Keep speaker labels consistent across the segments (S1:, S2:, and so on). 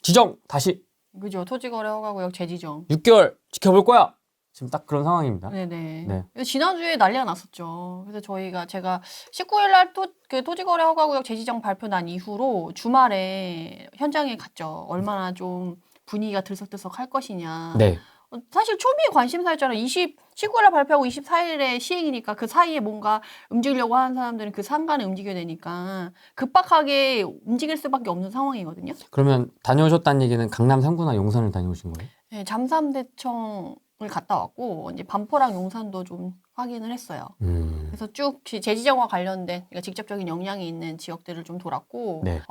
S1: 지정 다시
S2: 그죠. 토지거래 허가구역 재지정.
S1: 6개월 지켜볼 거야. 지금 딱 그런 상황입니다.
S2: 네네.
S1: 네.
S2: 지난주에 난리가 났었죠. 그래서 제가 19일 날 토지거래 허가구역 재지정 발표 난 이후로 주말에 현장에 갔죠. 얼마나 좀 분위기가 들썩들썩 할 것이냐.
S1: 네.
S2: 사실 초미의 관심사였잖아요. 19일 날 발표하고 24일에 시행이니까 그 사이에 뭔가 움직이려고 하는 사람들은 그 상간에 움직여야 되니까 급박하게 움직일 수밖에 없는 상황이거든요.
S1: 그러면 다녀오셨다는 얘기는 강남 3구나 용산을 다녀오신 거예요?
S2: 네, 잠삼대청을 갔다 왔고 이제 반포랑 용산도 좀 확인을 했어요. 그래서 쭉 재지정과 관련된 그러니까 직접적인 영향이 있는 지역들을 좀 돌았고
S1: 네.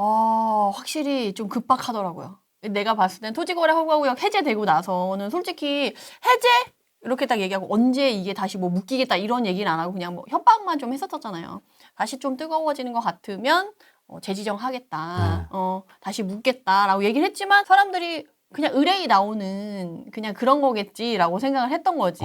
S2: 확실히 좀 급박하더라고요. 내가 봤을 땐 토지거래 허가구역 해제되고 나서는 솔직히 해제? 이렇게 딱 얘기하고 언제 이게 다시 뭐 묶이겠다 이런 얘기는 안 하고 그냥 뭐 협박만 좀 했었잖아요. 다시 좀 뜨거워지는 것 같으면 재지정 하겠다. 다시 묻겠다라고 얘기를 했지만 사람들이 그냥 의뢰이 나오는 그냥 그런 거겠지라고 생각을 했던 거지.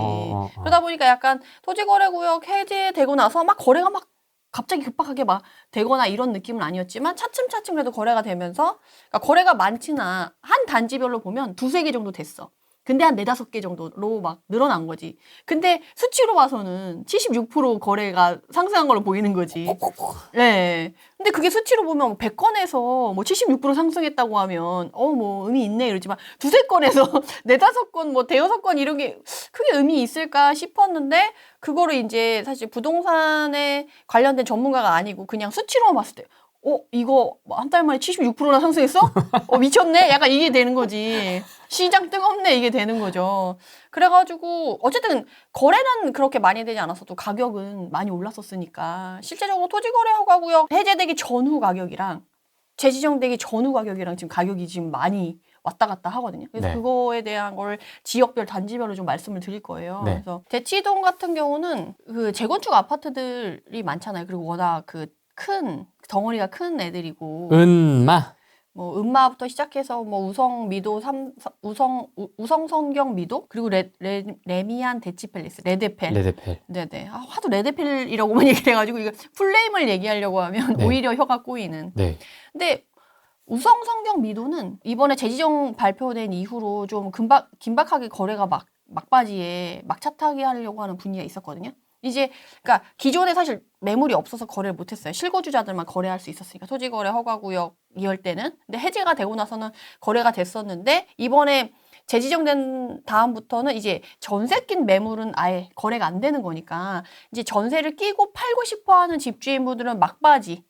S2: 그러다 보니까 약간 토지거래구역 해제되고 나서 막 거래가 막 갑자기 급박하게 막 되거나 이런 느낌은 아니었지만 차츰차츰 그래도 거래가 되면서 그러니까 거래가 많지는 않아. 한 단지별로 보면 2-3개 정도 됐어. 근데 한 4-5개 정도로 막 늘어난 거지. 근데 수치로 봐서는 76% 거래가 상승한 걸로 보이는 거지. 네. 근데 그게 수치로 보면 100건에서 뭐 76% 상승했다고 하면 뭐 의미 있네 이러지만 2-3건에서 4-5건 뭐 5-6건 이런 게 크게 의미 있을까 싶었는데 그거를 이제 사실 부동산에 관련된 전문가가 아니고 그냥 수치로만 봤을 때 이거 한 달 만에 76%나 상승했어? 미쳤네? 약간 이게 되는 거지. 시장 뜨겁네 이게 되는 거죠. 그래가지고 어쨌든 거래는 그렇게 많이 되지 않았어도 가격은 많이 올랐었으니까 실제적으로 토지거래 허가구역 해제되기 전후 가격이랑 재지정되기 전후 가격이랑 지금 가격이 지금 많이 왔다 갔다 하거든요. 그래서
S1: 네.
S2: 그거에 대한 걸 지역별 단지별로 좀 말씀을 드릴 거예요.
S1: 네.
S2: 그래서 대치동 같은 경우는 그 재건축 아파트들이 많잖아요. 그리고 워낙 그 큰 덩어리가 큰 애들이고
S1: 은마
S2: 뭐 음마부터 시작해서 뭐 우성 미도 우성 성경 미도 그리고 레미안 대치팰리스 레데펠. 네네. 하도 레데펠이라고만 얘기를 해가지고 이거 풀네임을 얘기하려고 하면
S1: 네.
S2: 오히려 혀가 꼬이는.
S1: 네.
S2: 근데 우성 성경 미도는 이번에 재지정 발표된 이후로 좀 긴박하게 거래가 막바지에 막차 타기 하려고 하는 분위기가 있었거든요. 이제 그러니까 기존에 사실 매물이 없어서 거래를 못했어요. 실거주자들만 거래할 수 있었으니까 토지거래 허가구역 이럴 때는. 근데 해제가 되고 나서는 거래가 됐었는데 이번에 재지정된 다음부터는 이제 전세 낀 매물은 아예 거래가 안 되는 거니까 이제 전세를 끼고 팔고 싶어하는 집주인분들은 막바지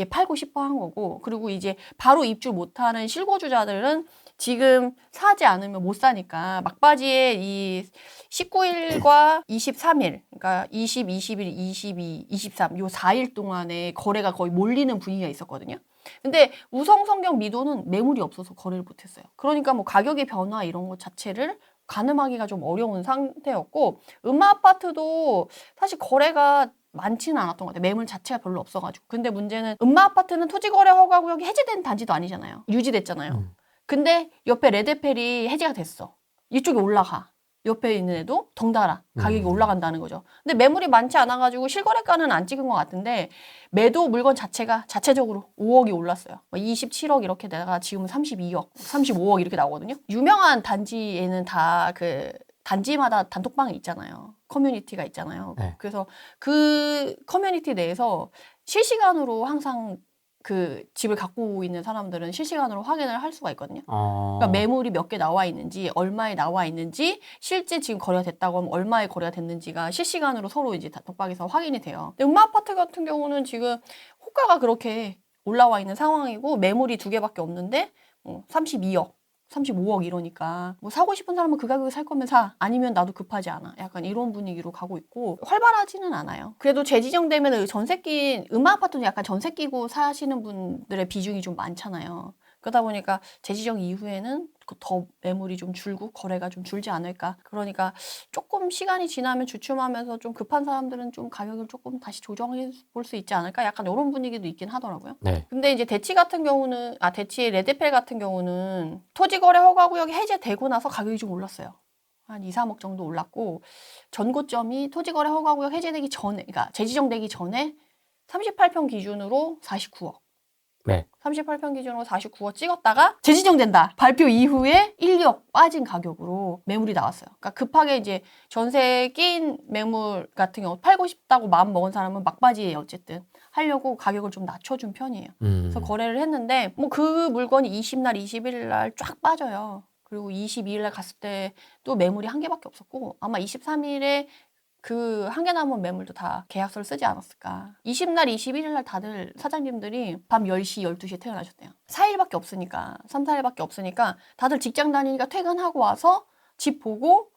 S2: 팔고 싶어 한 거고 그리고 이제 바로 입주 못하는 실거주자들은 지금 사지 않으면 못 사니까 막바지에 이 19일과 23일 그러니까 20, 21, 22, 23 요 4일 동안에 거래가 거의 몰리는 분위기가 있었거든요. 근데 우성성경 미도는 매물이 없어서 거래를 못했어요. 그러니까 뭐 가격의 변화 이런 것 자체를 가늠하기가 좀 어려운 상태였고 음마아파트도 사실 거래가 많지는 않았던 것 같아요. 매물 자체가 별로 없어가지고. 근데 문제는 음마아파트는 토지거래 허가구역이 해제된 단지도 아니잖아요. 유지됐잖아요. 근데 옆에 레드펠이 해제가 됐어. 이쪽에 올라가. 옆에 있는 애도 덩달아 가격이 올라간다는 거죠. 근데 매물이 많지 않아가지고 실거래가는 안 찍은 것 같은데 매도 물건 자체가 자체적으로 5억이 올랐어요. 27억 이렇게 내가 지금은 32억, 35억 이렇게 나오거든요. 유명한 단지에는 다 그 단지마다 단톡방이 있잖아요. 커뮤니티가 있잖아요.
S1: 네.
S2: 그래서 그 커뮤니티 내에서 실시간으로 항상 그 집을 갖고 있는 사람들은 실시간으로 확인을 할 수가 있거든요. 그러니까 매물이 몇 개 나와 있는지, 얼마에 나와 있는지, 실제 지금 거래가 됐다고 하면 얼마에 거래가 됐는지가 실시간으로 서로 이제 단톡방에서 확인이 돼요. 근데 음마아파트 같은 경우는 지금 호가가 그렇게 올라와 있는 상황이고 매물이 2개밖에 없는데 32억. 35억 이러니까 뭐 사고 싶은 사람은 그 가격에 살 거면 사 아니면 나도 급하지 않아 약간 이런 분위기로 가고 있고 활발하지는 않아요. 그래도 재지정되면 전세 낀 음마아파트는 약간 전세 끼고 사시는 분들의 비중이 좀 많잖아요. 그러다 보니까 재지정 이후에는 더 매물이 좀 줄고 거래가 좀 줄지 않을까. 그러니까 조금 시간이 지나면 주춤하면서 좀 급한 사람들은 좀 가격을 조금 다시 조정해 볼 수 있지 않을까. 약간 이런 분위기도 있긴 하더라고요.
S1: 네.
S2: 근데 이제 대치 같은 경우는 대치의 레드펠 같은 경우는 토지거래 허가구역이 해제되고 나서 가격이 좀 올랐어요. 한 2-3억 정도 올랐고 전고점이 토지거래 허가구역 해제되기 전에 그러니까 재지정되기 전에 38평 기준으로 49억.
S1: 네.
S2: 38평 기준으로 49억 찍었다가 재지정된다. 발표 이후에 1억 빠진 가격으로 매물이 나왔어요. 그러니까 급하게 이제 전세에 끼인 매물 같은 경우 팔고 싶다고 마음 먹은 사람은 막바지에 어쨌든 하려고 가격을 좀 낮춰준 편이에요. 그래서 거래를 했는데 뭐 그 물건이 20날, 21일 날 쫙 빠져요. 그리고 22일 날 갔을 때 또 매물이 한 개밖에 없었고 아마 23일에 그 한 개 남은 매물도 다 계약서를 쓰지 않았을까. 20날, 21일 날 다들 사장님들이 밤 10시, 12시에 퇴근하셨대요. 4일밖에 없으니까, 3, 4일밖에 없으니까 다들 직장 다니니까 퇴근하고 와서 집 보고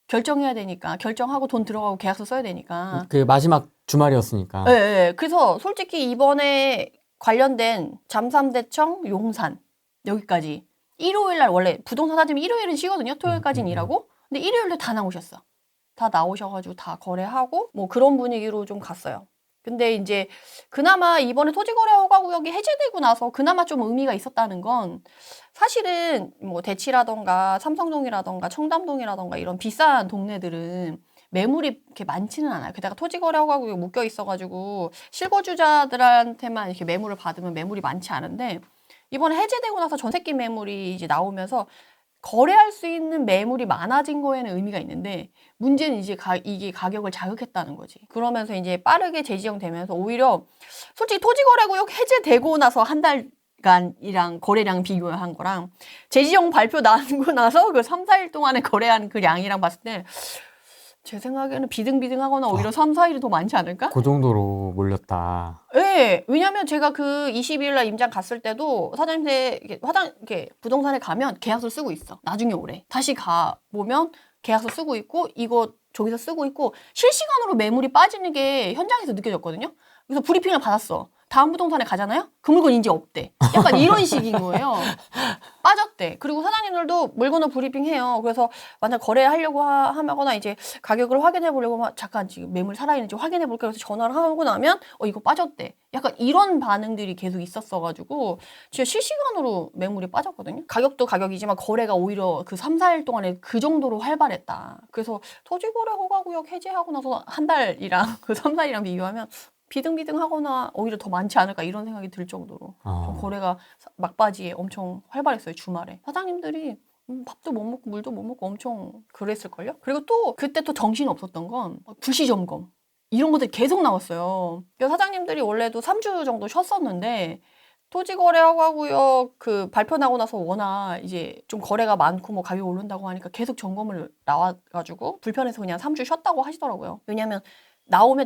S2: 결정해야 되니까, 결정하고 돈 들어가고 계약서 써야 되니까.
S1: 그 마지막 주말이었으니까.
S2: 네, 네. 그래서 솔직히 이번에 관련된 잠삼대청, 용산 여기까지 일요일 날 원래 부동산 사장님이 일요일은 쉬거든요. 토요일까지는 일하고. 근데 일요일에 다 나오셨어. 다 나오셔가지고 다 거래하고 뭐 그런 분위기로 좀 갔어요. 근데 이제 그나마 이번에 토지거래허가구역이 해제되고 나서 그나마 좀 의미가 있었다는 건 사실은 뭐 대치라던가 삼성동이라던가 청담동이라던가 이런 비싼 동네들은 매물이 이렇게 많지는 않아요. 게다가 토지거래허가구역에 묶여 있어가지고 실거주자들한테만 이렇게 매물을 받으면 매물이 많지 않은데 이번에 해제되고 나서 전세기 매물이 이제 나오면서 거래할 수 있는 매물이 많아진 거에는 의미가 있는데 문제는 이제 이게 가격을 자극했다는 거지. 그러면서 이제 빠르게 재지정되면서 오히려 솔직히 토지거래구역 해제되고 나서 한 달간이랑 거래량 비교한 거랑 재지정 발표 나고 나서 그 3, 4일 동안에 거래한 그 양이랑 봤을 때 제 생각에는 비등비등하거나 오히려 3, 4일이 더 많지 않을까?
S1: 그 정도로 몰렸다.
S2: 네, 왜냐면 제가 그 22일 날 임장 갔을 때도 사장님한테 이렇게 부동산에 가면 계약서 쓰고 있어. 나중에 오래. 다시 가 보면 계약서 쓰고 있고 이거 저기서 쓰고 있고 실시간으로 매물이 빠지는 게 현장에서 느껴졌거든요. 그래서 브리핑을 받았어. 다음 부동산에 가잖아요? 그 물건 이제 없대. 약간 이런 식인 거예요. 빠졌대. 그리고 사장님들도 물건을 브리핑해요. 그래서 만약 거래하려고 하거나 이제 가격을 확인해 보려고 잠깐 지금 매물 살아있는지 확인해 볼게요. 그래서 전화를 하고 나면 이거 빠졌대. 약간 이런 반응들이 계속 있었어가지고 진짜 실시간으로 매물이 빠졌거든요. 가격도 가격이지만 거래가 오히려 그 3, 4일 동안에 그 정도로 활발했다. 그래서 토지거래 허가구역 해제하고 나서 한 달이랑 그 3, 4일이랑 비교하면 비등비등하거나 오히려 더 많지 않을까 이런 생각이 들 정도로 좀 거래가 막바지에 엄청 활발했어요. 주말에 사장님들이 밥도 못 먹고 물도 못 먹고 엄청 그랬을걸요. 그리고 또 그때 또 정신 없었던 건 불시점검 이런 것들이 계속 나왔어요. 그래서 사장님들이 원래도 3주 정도 쉬었었는데 토지거래허가구역 그 발표 나고 나서 워낙 이제 좀 거래가 많고 뭐 가격이 오른다고 하니까 계속 점검을 나와가지고 불편해서 그냥 3주 쉬었다고 하시더라고요. 왜냐면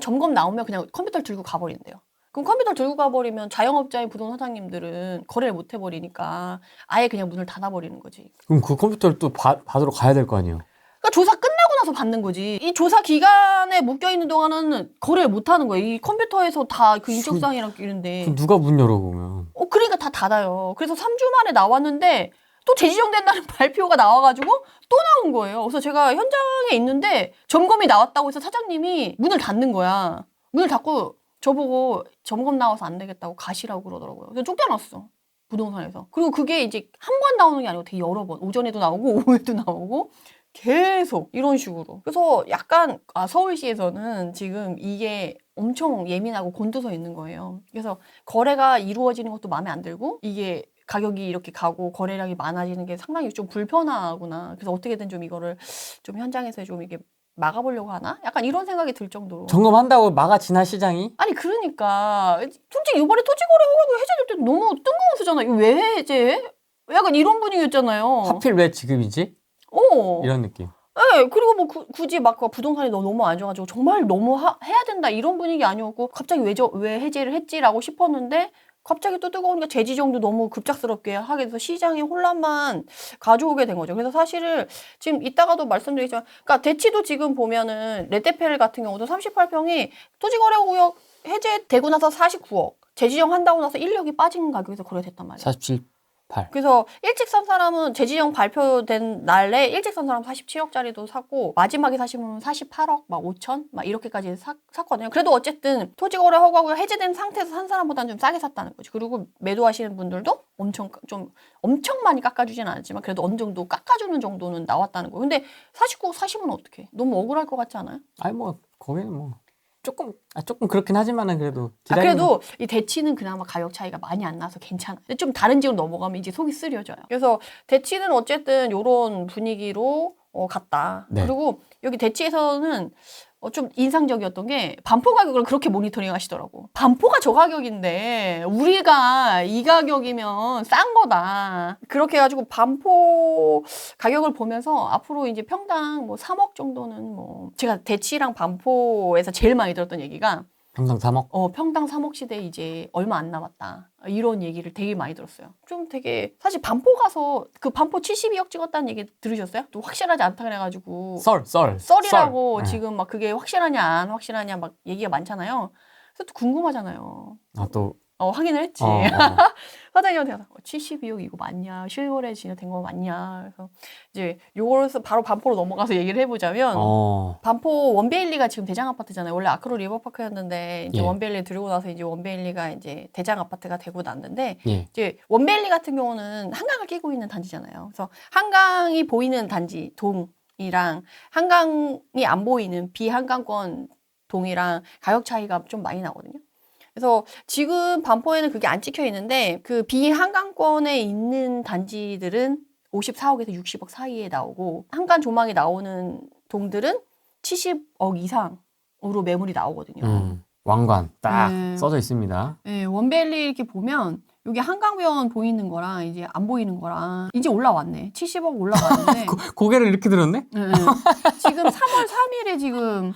S2: 점검 나오면 그냥 컴퓨터를 들고 가버린대요. 그럼 컴퓨터를 들고 가버리면 자영업자인 부동산 사장님들은 거래를 못 해버리니까 아예 그냥 문을 닫아버리는 거지.
S1: 그럼 그 컴퓨터를 또 받으러 가야 될 거 아니에요?
S2: 그러니까 조사 끝나고 나서 받는 거지. 이 조사 기간에 묶여있는 동안은 거래를 못 하는 거예요. 이 컴퓨터에서 다 그 인적사항이랑 이런데.
S1: 그럼 누가 문 열어보면?
S2: 그러니까 다 닫아요. 그래서 3주 만에 나왔는데 또 재지정된다는 발표가 나와가지고 또 나온 거예요. 그래서 제가 현장에 있는데 점검이 나왔다고 해서 사장님이 문을 닫는 거야. 문을 닫고 저보고 점검 나와서 안 되겠다고 가시라고 그러더라고요. 그래서 쫓겨났어. 부동산에서. 그리고 그게 이제 한 번 나오는 게 아니고 되게 여러 번. 오전에도 나오고 오후에도 나오고 계속 이런 식으로. 그래서 약간 서울시에서는 지금 이게 엄청 예민하고 곤두서 있는 거예요. 그래서 거래가 이루어지는 것도 마음에 안 들고 이게 가격이 이렇게 가고 거래량이 많아지는 게 상당히 좀 불편하구나. 그래서 어떻게든 좀 이거를 좀 현장에서 좀 이게 막아보려고 하나? 약간 이런 생각이 들 정도로.
S1: 점검한다고 막아지나 시장이?
S2: 아니 그러니까 솔직히 이번에 토지거래 허가가 해제될 때 너무 뜬금없었잖아. 이거 왜 해제? 약간 이런 분위기였잖아요.
S1: 하필 왜 지금이지? 이런 느낌.
S2: 네, 그리고 뭐 굳이 막 부동산이 너무 안 좋아가지고 정말 너무 해야 된다 이런 분위기 아니었고 갑자기 왜 해제를 했지라고 싶었는데 갑자기 또 뜨거우니까 재지정도 너무 급작스럽게 하게 돼서 시장의 혼란만 가져오게 된 거죠. 그래서 사실은 지금 이따가도 말씀드리지만 그러니까 대치도 지금 보면은 레테펠 같은 경우도 38평이 토지거래구역 해제되고 나서 49억 재지정 한다고 나서 1억이 빠진 가격에서 거래됐단 말이에요.
S1: 47, 8.
S2: 그래서 일찍 산 사람은 재지정 발표된 날에 일찍 산 사람 47억짜리도 샀고 마지막에 사신 분은 48억 막 5천 막 이렇게까지 샀거든요. 그래도 어쨌든 토지거래 허가구역 해제된 상태에서 산 사람보다는 좀 싸게 샀다는 거지. 그리고 매도하시는 분들도 엄청 많이 깎아주지는 않았지만 그래도 어느 정도 깎아주는 정도는 나왔다는 거예요. 근데 49억 사시면 어떡해? 너무 억울할 것 같지 않아요?
S1: 아니 뭐 거기는 뭐 조금 그렇긴 하지만은 그래도
S2: 그래도 이 대치는 그나마 가격 차이가 많이 안 나서 괜찮아. 근데 좀 다른 지역으로 넘어가면 이제 속이 쓰려져요. 그래서 대치는 어쨌든 요런 분위기로 갔다.
S1: 네.
S2: 그리고 여기 대치에서는 좀 인상적이었던 게 반포 가격을 그렇게 모니터링 하시더라고. 반포가 저 가격인데 우리가 이 가격이면 싼 거다. 그렇게 해가지고 반포 가격을 보면서 앞으로 이제 평당 뭐 3억 정도는 뭐 제가 대치랑 반포에서 제일 많이 들었던 얘기가
S1: 평당 3억?
S2: 평당 3억 시대 이제 얼마 안 남았다. 이런 얘기를 되게 많이 들었어요. 좀 되게 사실 반포 가서 그 반포 72억 찍었다는 얘기 들으셨어요? 또 확실하지 않다 그래가지고 썰이라고
S1: 썰.
S2: 지금 막 그게 확실하냐 안 확실하냐 막 얘기가 많잖아요. 그래서 또 궁금하잖아요.
S1: 또
S2: 확인을 했지.
S1: 어.
S2: 사장님한테 가서 72억 이거 맞냐? 실거래 진행된 거 맞냐? 그래서 이제 요거에서 바로 반포로 넘어가서 얘기를 해보자면 반포 원베일리가 지금 대장 아파트잖아요. 원래 아크로 리버파크였는데 이제
S1: 예.
S2: 원베일리 들고 나서 이제 원베일리가 이제 대장 아파트가 되고 났는데
S1: 예.
S2: 이제 원베일리 같은 경우는 한강을 끼고 있는 단지잖아요. 그래서 한강이 보이는 단지 동이랑 한강이 안 보이는 비한강권 동이랑 가격 차이가 좀 많이 나거든요. 그래서 지금 반포에는 그게 안 찍혀 있는데 그 비한강권에 있는 단지들은 54억에서 60억 사이에 나오고 한강 조망이 나오는 동들은 70억 이상으로 매물이 나오거든요.
S1: 왕관 딱
S2: 네.
S1: 써져 있습니다.
S2: 네, 원베일리 이렇게 보면 여기 한강변 보이는 거랑 이제 안 보이는 거랑 이제 올라왔네. 70억 올라왔는데
S1: 고개를 이렇게 들었네?
S2: 네. 지금 3월 3일에 지금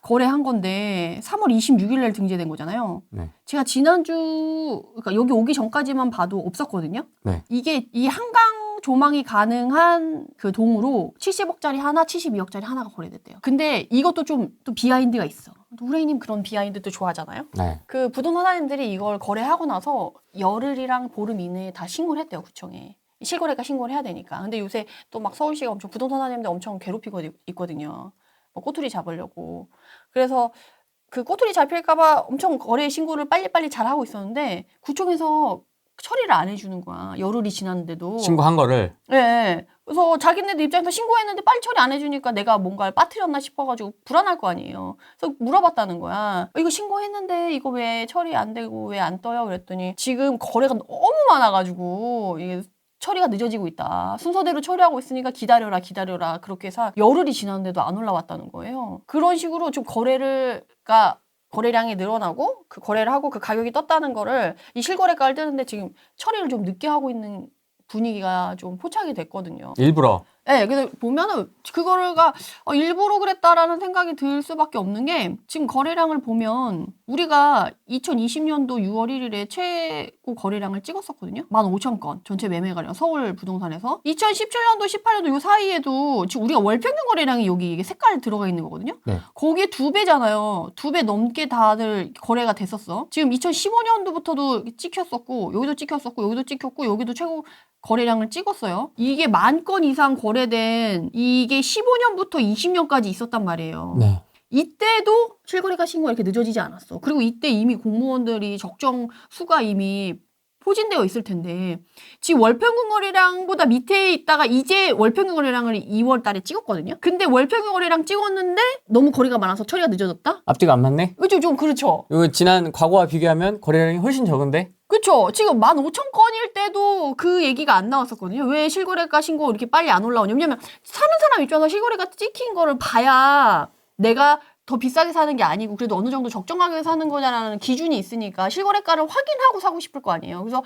S2: 거래한 건데 3월 26일 날 등재된 거잖아요.
S1: 네.
S2: 제가 지난주 그러니까 여기 오기 전까지만 봐도 없었거든요.
S1: 네.
S2: 이게 이 한강 조망이 가능한 그 동으로 70억짜리 하나, 72억짜리 하나가 거래됐대요. 근데 이것도 좀 또 비하인드가 있어. 우레이님 그런 비하인드도 좋아하잖아요.
S1: 네.
S2: 그 부동산 사장님들이 이걸 거래하고 나서 열흘이랑 보름 이내에 다 신고를 했대요, 구청에. 실거래가 신고를 해야 되니까. 근데 요새 또 막 서울시가 엄청 부동산 사장님들 엄청 괴롭히고 있거든요. 꼬투리 잡으려고. 그래서 그 꼬투리 잡힐까봐 엄청 거래 신고를 빨리빨리 잘 하고 있었는데 구청에서 처리를 안 해주는 거야. 열흘이 지났는데도.
S1: 신고한 거를.
S2: 네. 그래서 자기네들 입장에서 신고했는데 빨리 처리 안 해주니까 내가 뭔가를 빠뜨렸나 싶어가지고 불안할 거 아니에요. 그래서 물어봤다는 거야. 이거 신고했는데 이거 왜 처리 안 되고 왜 안 떠요? 그랬더니 지금 거래가 너무 많아가지고 이게 처리가 늦어지고 있다. 순서대로 처리하고 있으니까 기다려라. 그렇게 해서 열흘이 지났는데도 안 올라왔다는 거예요. 그런 식으로 좀 거래량이 늘어나고 그 거래를 하고 그 가격이 떴다는 거를 이 실거래가를 뜨는데 지금 처리를 좀 늦게 하고 있는 분위기가 좀 포착이 됐거든요.
S1: 일부러.
S2: 네, 그래서 보면은 그거가 일부러 그랬다라는 생각이 들 수밖에 없는 게 지금 거래량을 보면 우리가 2020년도 6월 1일에 최고 거래량을 찍었었거든요. 15,000건 전체 매매 거래량 서울 부동산에서 2017년도 18년도 요 사이에도 지금 우리가 월평균 거래량이 여기 이게 색깔 들어가 있는 거거든요.
S1: 네.
S2: 거기에 2배잖아요. 2배 넘게 다들 거래가 됐었어. 지금 2015년도부터도 찍혔었고 여기도 찍혔었고 여기도 찍혔고 여기도 최고 거래량을 찍었어요. 이게 10,000건 이상 거래된 이게 15년부터 20년까지 있었단 말이에요.
S1: 네.
S2: 이때도 실거래가 신고가 이렇게 늦어지지 않았어. 그리고 이때 이미 공무원들이 적정 수가 이미 포진되어 있을 텐데 지금 월평균 거래량보다 밑에 있다가 이제 월평균 거래량을 2월 달에 찍었거든요. 근데 월평균 거래량 찍었는데 너무 거래가 많아서 처리가 늦어졌다?
S1: 앞뒤가 안 맞네?
S2: 좀 그렇죠.
S1: 이거 지난 과거와 비교하면 거래량이 훨씬 적은데?
S2: 그렇죠. 지금 15,000건일 때도 그 얘기가 안 나왔었거든요. 왜 실거래가 신고 이렇게 빨리 안 올라오냐. 왜냐면 사는 사람 입장에서 실거래가 찍힌 거를 봐야 내가 더 비싸게 사는 게 아니고 그래도 어느 정도 적정 가격에 사는 거냐라는 기준이 있으니까 실거래가를 확인하고 사고 싶을 거 아니에요. 그래서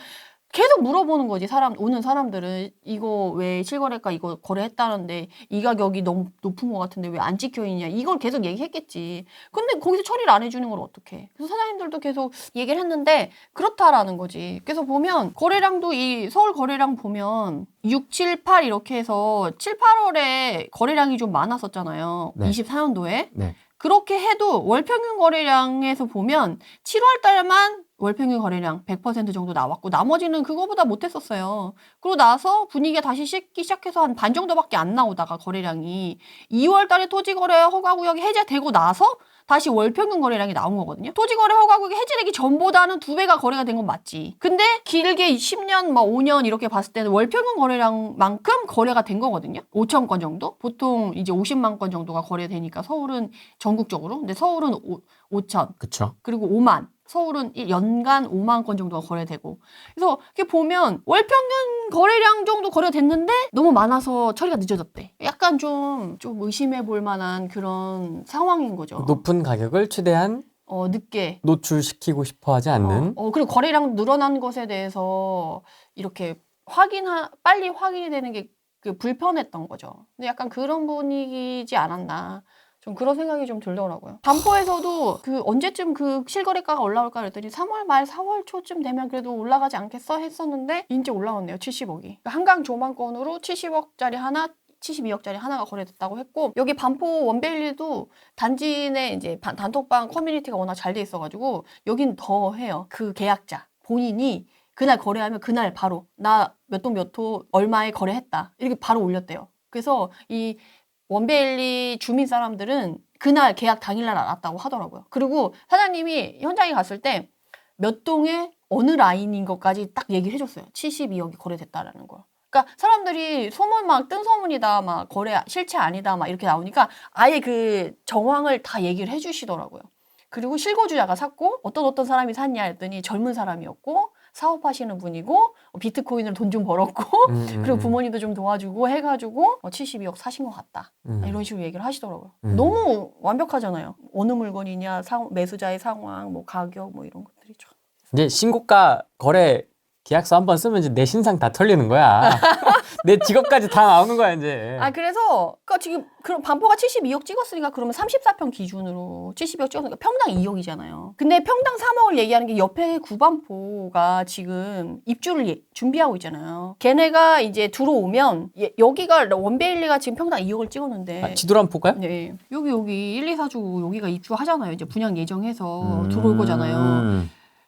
S2: 계속 물어보는 거지. 오는 사람들은 이거 왜 실거래가 이거 거래했다는데 이 가격이 너무 높은 것 같은데 왜 안 찍혀 있냐. 이걸 계속 얘기했겠지. 근데 거기서 처리를 안 해주는 걸 어떡해. 그래서 사장님들도 계속 얘기를 했는데 그렇다라는 거지. 그래서 보면 거래량도 이 서울 거래량 보면 6, 7, 8 이렇게 해서 7, 8월에 거래량이 좀 많았었잖아요.
S1: 네.
S2: 24년도에.
S1: 네.
S2: 그렇게 해도 월평균 거래량에서 보면 7월 달만 월평균 거래량 100% 정도 나왔고 나머지는 그거보다 못했었어요. 그러고 나서 분위기가 다시 식기 시작해서 한 반 정도밖에 안 나오다가 거래량이 2월 달에 토지거래 허가구역이 해제되고 나서 다시 월평균 거래량이 나온 거거든요. 토지거래 허가구역이 해제되기 전보다는 2배가 거래가 된 건 맞지. 근데 길게 10년, 5년 이렇게 봤을 때는 월평균 거래량만큼 거래가 된 거거든요. 5천 건 정도? 보통 이제 50만 건 정도가 거래되니까 서울은 전국적으로. 근데 서울은 5천.
S1: 그쵸.
S2: 그리고 5만. 서울은 연간 5만 건 정도가 거래되고. 그래서 이렇게 보면 월평균 거래량 정도 거래됐는데 너무 많아서 처리가 늦어졌대. 약간 좀 의심해 볼 만한 그런 상황인 거죠.
S1: 높은 가격을 최대한
S2: 늦게.
S1: 노출시키고 싶어 하지 않는.
S2: 그리고 거래량 늘어난 것에 대해서 이렇게 빨리 확인이 되는 게 그 불편했던 거죠. 근데 약간 그런 분위기지 않았나. 좀 그런 생각이 좀 들더라고요. 반포에서도 언제쯤 실거래가가 올라올까 그랬더니 3월 말 4월 초쯤 되면 그래도 올라가지 않겠어 했었는데 이제 올라왔네요. 70억이. 한강 조망권으로 70억짜리 하나 72억짜리 하나가 거래됐다고 했고 여기 반포 원베일리도 단지 내 이제 단톡방 커뮤니티가 워낙 잘 돼 있어가지고 여긴 더 해요. 그 계약자 본인이 그날 거래하면 그날 바로 나 몇 동 몇 호 얼마에 거래했다 이렇게 바로 올렸대요. 그래서 이 원베일리 주민 사람들은 그날 계약 당일날 알았다고 하더라고요. 그리고 사장님이 현장에 갔을 때 몇 동에 어느 라인인 것까지 딱 얘기를 해줬어요. 72억이 거래됐다라는 걸. 그러니까 사람들이 소문 뜬 소문이다, 거래 실체 아니다, 이렇게 나오니까 아예 그 정황을 다 얘기를 해주시더라고요. 그리고 실거주자가 샀고 어떤 사람이 샀냐 했더니 젊은 사람이었고 사업하시는 분이고 비트코인으로 돈 좀 벌었고 그리고 부모님도 좀 도와주고 해가지고 72억 사신 것 같다. 이런 식으로 얘기를 하시더라고요. 너무 완벽하잖아요. 어느 물건이냐, 매수자의 상황, 가격 이런 것들이죠.
S1: 이제 신고가 거래 계약서 한번 쓰면 이제 내 신상 다 털리는 거야. 내 직업까지 다 나오는 거야 이제.
S2: 그래서 지금 그럼 반포가 72억 찍었으니까 그러면 34평 기준으로 72억 찍었으니까 평당 2억이잖아요. 근데 평당 3억을 얘기하는 게 옆에 구반포가 지금 입주를 준비하고 있잖아요. 걔네가 이제 들어오면 여기가 원베일리가 지금 평당 2억을 찍었는데
S1: 지도를 한번 볼까요?
S2: 네. 여기 1, 2, 4주 여기가 입주하잖아요. 이제 분양 예정해서 들어올 거잖아요.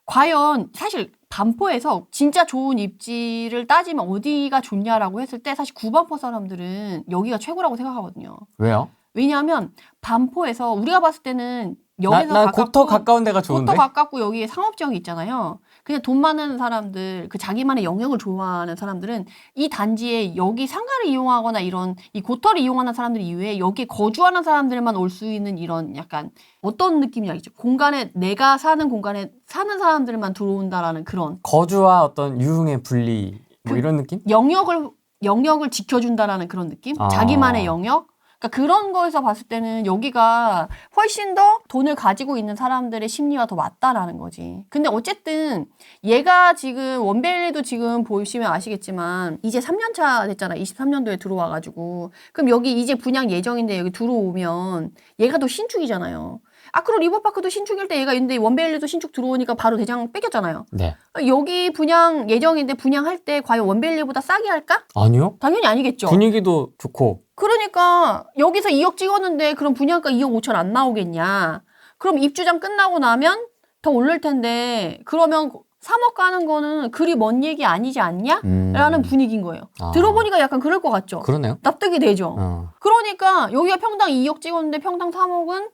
S2: 과연 사실 반포에서 진짜 좋은 입지를 따지면 어디가 좋냐라고 했을 때 사실 구반포 사람들은 여기가 최고라고 생각하거든요.
S1: 왜요?
S2: 왜냐하면 반포에서 우리가 봤을 때는 역에서
S1: 난
S2: 가깝고
S1: 곧더 가까운 데가 좋은데?
S2: 곧더 가깝고 여기에 상업지역이 있잖아요. 그냥 돈 많은 사람들, 자기만의 영역을 좋아하는 사람들은 이 단지에 여기 상가를 이용하거나 이런 이 고터를 이용하는 사람들 이외에 여기에 거주하는 사람들만 올 수 있는 이런 약간 어떤 느낌이냐 있죠. 공간에 내가 사는 공간에 사는 사람들만 들어온다라는 그런
S1: 거주와 어떤 유흥의 분리 이런 느낌?
S2: 영역을 지켜준다라는 그런 느낌? 자기만의 영역? 그러니까 그런 거에서 봤을 때는 여기가 훨씬 더 돈을 가지고 있는 사람들의 심리와 더 맞다라는 거지. 근데 어쨌든 얘가 지금 원베일리도 지금 보시면 아시겠지만 이제 3년차 됐잖아. 23년도에 들어와가지고. 그럼 여기 이제 분양 예정인데 여기 들어오면 얘가 더 신축이잖아요. 아크로 리버파크도 신축일 때 얘가 있는데 원베일리도 신축 들어오니까 바로 대장 뺏겼잖아요.
S1: 네.
S2: 여기 분양 예정인데 분양할 때 과연 원베일리보다 싸게 할까?
S1: 아니요.
S2: 당연히 아니겠죠.
S1: 분위기도 좋고.
S2: 그러니까 여기서 2억 찍었는데 그럼 분양가 2억 5천 안 나오겠냐. 그럼 입주장 끝나고 나면 더 오를 텐데 그러면 3억 가는 거는 그리 먼 얘기 아니지 않냐? 라는 분위기인 거예요. 들어보니까 약간 그럴 것 같죠?
S1: 그러네요.
S2: 납득이 되죠? 그러니까 여기가 평당 2억 찍었는데 평당 3억은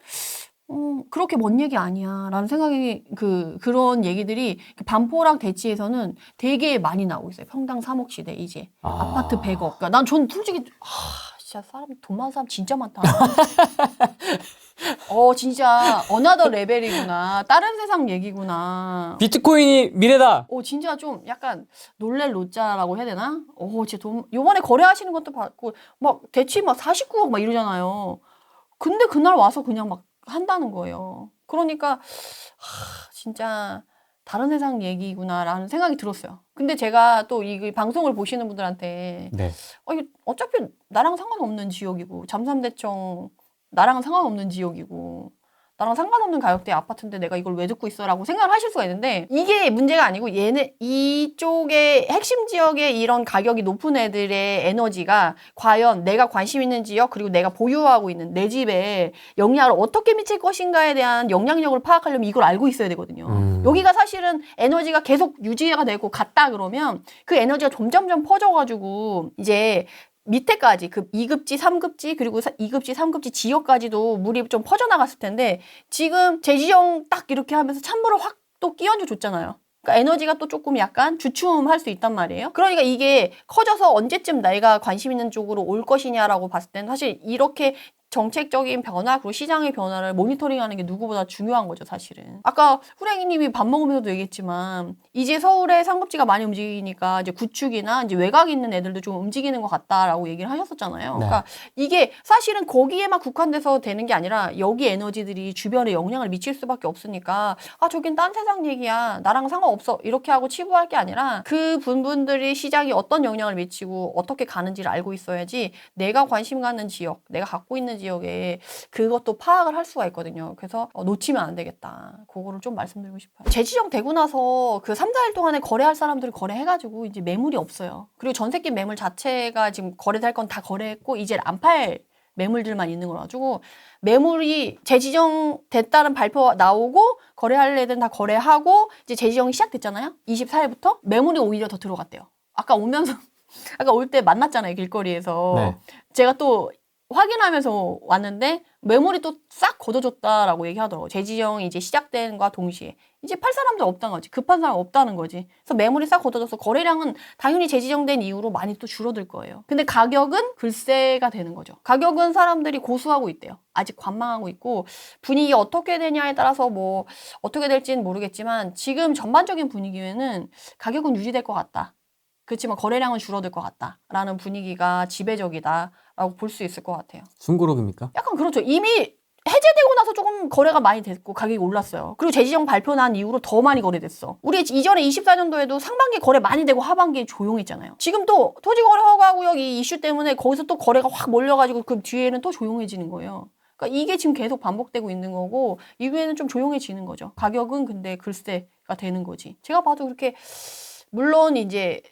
S2: 그렇게 먼 얘기 아니야. 라는 생각이, 그런 얘기들이 반포랑 대치에서는 되게 많이 나오고 있어요. 평당 3억 시대, 이제. 아파트 100억. 그러니까 전 솔직히, 진짜 돈 많은 사람 진짜 많다. 진짜, 어나더 레벨이구나. 다른 세상 얘기구나.
S1: 비트코인이 미래다!
S2: 진짜 좀 약간 놀랄 노자라고 해야 되나? 진짜 요번에 거래하시는 것도 봤고, 대치 49억 이러잖아요. 근데 그날 와서 그냥 한다는 거예요. 그러니까 진짜 다른 세상 얘기구나라는 생각이 들었어요. 근데 제가 또 이 방송을 보시는 분들한테
S1: 네.
S2: 어차피 나랑 상관없는 지역이고 잠삼대청 나랑은 상관없는 지역이고 나랑 상관없는 가격대 아파트인데 내가 이걸 왜 듣고 있어라고 생각을 하실 수가 있는데 이게 문제가 아니고 얘네 이쪽의 핵심 지역의 이런 가격이 높은 애들의 에너지가 과연 내가 관심 있는 지역 그리고 내가 보유하고 있는 내 집에 영향을 어떻게 미칠 것인가에 대한 영향력을 파악하려면 이걸 알고 있어야 되거든요. 여기가 사실은 에너지가 계속 유지가 되고 갔다 그러면 그 에너지가 점점점 퍼져가지고 이제 밑에까지 그 2급지, 3급지 그리고 2급지, 3급지 지역까지도 물이 좀 퍼져나갔을 텐데 지금 제지정 딱 이렇게 하면서 찬물을 확 또 끼얹어 줬잖아요. 그러니까 에너지가 또 조금 약간 주춤할 수 있단 말이에요. 그러니까 이게 커져서 언제쯤 내가 관심 있는 쪽으로 올 것이냐라고 봤을 때는 사실 이렇게 정책적인 변화 그리고 시장의 변화를 모니터링하는 게 누구보다 중요한 거죠, 사실은. 아까 후랭이님이 밥 먹으면서도 얘기했지만 이제 서울의 상급지가 많이 움직이니까 이제 구축이나 이제 외곽에 있는 애들도 좀 움직이는 것 같다라고 얘기를 하셨었잖아요.
S1: 네.
S2: 그러니까 이게 사실은 거기에만 국한돼서 되는 게 아니라 여기 에너지들이 주변에 영향을 미칠 수밖에 없으니까 아 저긴 딴 세상 얘기야 나랑 상관없어 이렇게 하고 치부할 게 아니라 그 분들이 시장이 어떤 영향을 미치고 어떻게 가는지를 알고 있어야지 내가 관심 갖는 지역 내가 갖고 있는 지역에 그것도 파악을 할 수가 있거든요. 그래서 놓치면 안 되겠다. 그거를 좀 말씀드리고 싶어요. 재지정 되고 나서 그 3, 4일 동안에 거래할 사람들이 거래해가지고 이제 매물이 없어요. 그리고 전세기 매물 자체가 지금 거래될 건 다 거래했고 이제 안 팔 매물들만 있는 거 가지고 매물이 재지정 됐다는 발표 나오고 거래할 애들은 다 거래하고 이제 재지정이 시작됐잖아요. 24일부터 매물이 오히려 더 들어갔대요. 아까 오면서 아까 올 때 만났잖아요. 길거리에서.
S1: 네.
S2: 제가 또 확인하면서 왔는데 매물이 또 싹 걷어졌다라고 얘기하더라고요. 재지정이 이제 시작된과 동시에 이제 팔 사람도 없다는 거지. 급한 사람 없다는 거지. 그래서 매물이 싹 걷어져서 거래량은 당연히 재지정된 이후로 많이 또 줄어들 거예요. 근데 가격은 글쎄가 되는 거죠. 가격은 사람들이 고수하고 있대요. 아직 관망하고 있고 분위기 어떻게 되냐에 따라서 뭐 어떻게 될지는 모르겠지만 지금 전반적인 분위기에는 가격은 유지될 것 같다. 그렇지만 거래량은 줄어들 것 같다라는 분위기가 지배적이다라고 볼 수 있을 것 같아요.
S1: 숨고르기입니까?
S2: 약간 그렇죠. 이미 해제되고 나서 조금 거래가 많이 됐고 가격이 올랐어요. 그리고 재지정 발표 난 이후로 더 많이 거래됐어. 우리 이전에 24년도에도 상반기 거래 많이 되고 하반기에 조용했잖아요. 지금 또 토지거래 허가구역 이 이슈 때문에 거기서 또 거래가 확 몰려가지고 그 뒤에는 또 조용해지는 거예요. 그러니까 이게 지금 계속 반복되고 있는 거고 이후에는 좀 조용해지는 거죠. 가격은 근데 글쎄가 되는 거지. 제가 봐도 그렇게 물론 이제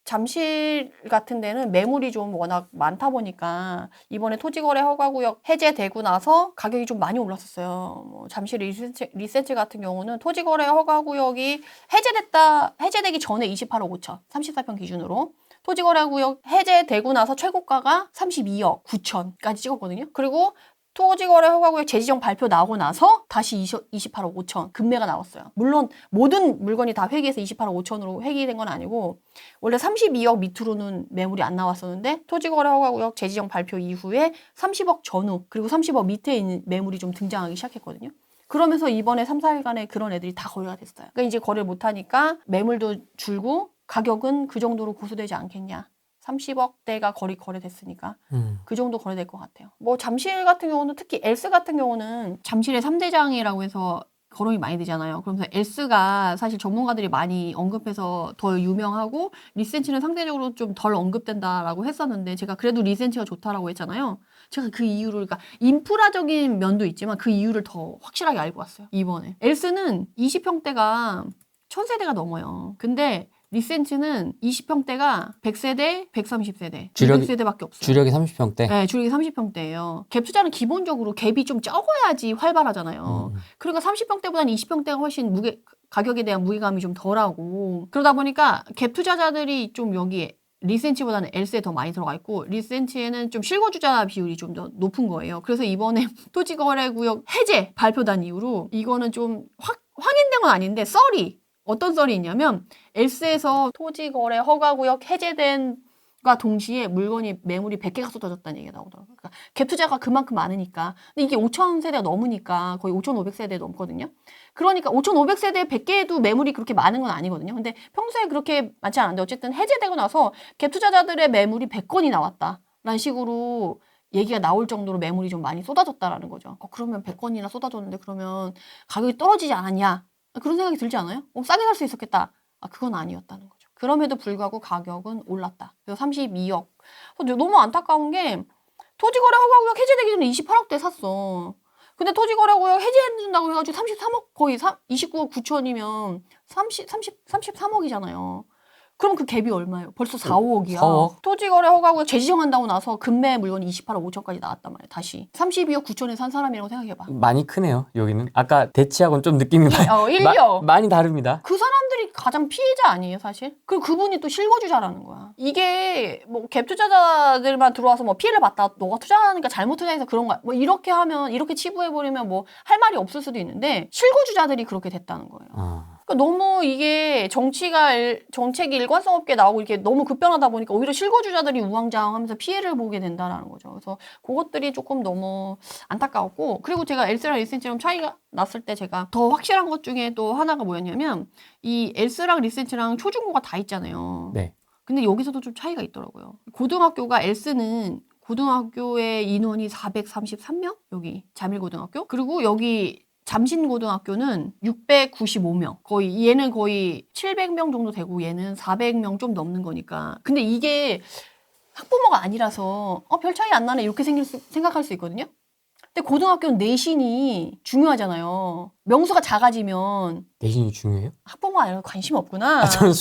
S2: 잠실 같은 데는 매물이 좀 워낙 많다 보니까 이번에 토지거래 허가구역 해제되고 나서 가격이 좀 많이 올랐었어요. 뭐 잠실 리센치 같은 경우는 토지거래 허가구역이 해제되기 전에 28억 5천, 34평 기준으로 토지거래구역 해제되고 나서 최고가가 32억 9천까지 찍었거든요. 그리고 토지거래 허가구역 재지정 발표 나오고 나서 다시 28억 5천 급매가 나왔어요. 물론 모든 물건이 다 회기해서 28억 5천으로 회기된 건 아니고 원래 32억 밑으로는 매물이 안 나왔었는데 토지거래 허가구역 재지정 발표 이후에 30억 전후 그리고 30억 밑에 있는 매물이 좀 등장하기 시작했거든요. 그러면서 이번에 3, 4일간에 그런 애들이 다 거래가 됐어요. 그러니까 이제 거래를 못하니까 매물도 줄고 가격은 그 정도로 고수되지 않겠냐. 30억대가 거래됐으니까 그 정도 거래될 것 같아요. 뭐 잠실 같은 경우는 특히 엘스 같은 경우는 잠실의 3대장이라고 해서 거론이 많이 되잖아요. 그러면서 엘스가 사실 전문가들이 많이 언급해서 더 유명하고 리센치는 상대적으로 좀 덜 언급된다라고 했었는데 제가 그래도 리센치가 좋다라고 했잖아요. 제가 그 이유를 그러니까 인프라적인 면도 있지만 그 이유를 더 확실하게 알고 왔어요. 이번에. 엘스는 20평대가 1000세대가 넘어요. 근데 리센치는 20평대가 100세대, 130세대, 200세대밖에 없어요.
S1: 주력이 30평대?
S2: 네, 주력이 30평대예요. 갭 투자는 기본적으로 갭이 좀 적어야지 활발하잖아요. 그러니까 30평대보다는 20평대가 훨씬 가격에 대한 무게감이 좀 덜하고 그러다 보니까 갭 투자자들이 좀 여기에 리센치보다는 엘스에 더 많이 들어가 있고 리센치에는 좀 실거주자 비율이 좀 더 높은 거예요. 그래서 이번에 토지거래구역 해제 발표단 이후로 이거는 좀 확인된 건 아닌데 어떤 썰이 있냐면 엘스에서 토지거래 허가구역 해제된과 동시에 매물이 100개가 쏟아졌다는 얘기가 나오더라고요. 그러니까 갭 투자가 그만큼 많으니까. 근데 이게 5,000세대가 넘으니까 거의 5,500세대 넘거든요. 그러니까 5,500세대에 100개도 매물이 그렇게 많은 건 아니거든요. 근데 평소에 그렇게 많지 않은데 어쨌든 해제되고 나서 갭 투자자들의 매물이 100건이 나왔다라는 식으로 얘기가 나올 정도로 매물이 좀 많이 쏟아졌다라는 거죠. 그러면 100건이나 쏟아졌는데 그러면 가격이 떨어지지 않았냐? 그런 생각이 들지 않아요? 싸게 살 수 있었겠다. 그건 아니었다는 거죠. 그럼에도 불구하고 가격은 올랐다. 그래서 32억. 너무 안타까운 게 토지거래 허가구역 해제되기 전에 28억대 샀어. 근데 토지거래구역 해제해준다고 해가지고 33억 거의 29억 9천이면 33억이잖아요. 그럼 그 갭이 얼마예요? 벌써 4, 5억이야.
S1: 4억?
S2: 토지거래 허가구역 재지정한다고 나서 금매 물건이 28억 5천까지 나왔단 말이에요. 다시 32억 9천에 산 사람이라고 생각해봐.
S1: 많이 크네요. 여기는 아까 대치하고는 좀 느낌이
S2: 1억.
S1: 많이 다릅니다.
S2: 그 사람들이 가장 피해자 아니에요, 사실? 그리고 그분이 또 실거주자라는 거야. 이게 뭐 갭 투자자들만 들어와서 뭐 피해를 봤다, 너가 투자하니까 잘못 투자해서 그런 거야. 뭐 이렇게 하면 이렇게 치부해버리면 뭐 할 말이 없을 수도 있는데 실거주자들이 그렇게 됐다는 거예요. 그러니까 너무 이게 정책이 일관성 없게 나오고 이렇게 너무 급변하다 보니까 오히려 실거주자들이 우왕좌왕하면서 피해를 보게 된다라는 거죠. 그래서 그것들이 조금 너무 안타까웠고, 그리고 제가 엘스랑 리센치랑 차이가 났을 때 제가 더 확실한 것 중에 또 하나가 뭐였냐면 이 엘스랑 리센치랑 초중고가 다 있잖아요.
S1: 네. 근데
S2: 여기서도 좀 차이가 있더라고요. 고등학교가 엘스는 고등학교의 인원이 433명? 여기 자밀고등학교? 그리고 여기 잠신고등학교는 695명. 얘는 거의 700명 정도 되고 얘는 400명 좀 넘는 거니까. 근데 이게 학부모가 아니라서 별 차이 안 나네 이렇게 생각할 수 있거든요. 근데 고등학교는 내신이 중요하잖아요. 명수가 작아지면
S1: 내신이 중요해요?
S2: 학부모가 아니라 관심 없구나.
S1: 저는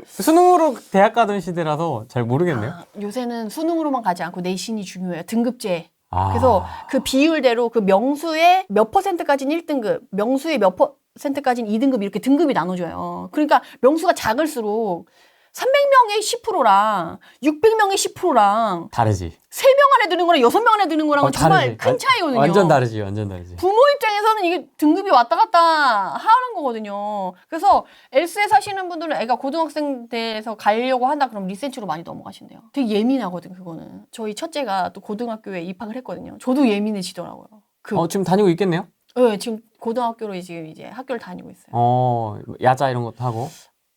S1: 수능으로 대학 가던 시대라서 잘 모르겠네요.
S2: 요새는 수능으로만 가지 않고 내신이 중요해요. 등급제.
S1: 아.
S2: 그래서 그 비율대로 그 명수의 몇 %까지는 1등급, 명수의 몇 %까지는 2등급 이렇게 등급이 나눠져요. 그러니까 명수가 작을수록 300명의 10%랑 600명의 10%랑
S1: 다르지.
S2: 3명 안에 드는 거랑 6명 안에 드는 거랑은 정말
S1: 다르지.
S2: 큰 차이거든요.
S1: 완전 다르지. 완전 다르지.
S2: 부모 입장에서는 이게 등급이 왔다 갔다 하는 거거든요. 그래서 엘스에 사시는 분들은 애가 고등학생 돼서 가려고 한다 그러면 리센치로 많이 넘어가신대요. 되게 예민하거든 그거는. 저희 첫째가 또 고등학교에 입학을 했거든요. 저도 예민해지더라고요.
S1: 지금 다니고 있겠네요?
S2: 네, 지금 고등학교로 지금 이제 학교를 다니고 있어요.
S1: 야자 이런 것도 하고.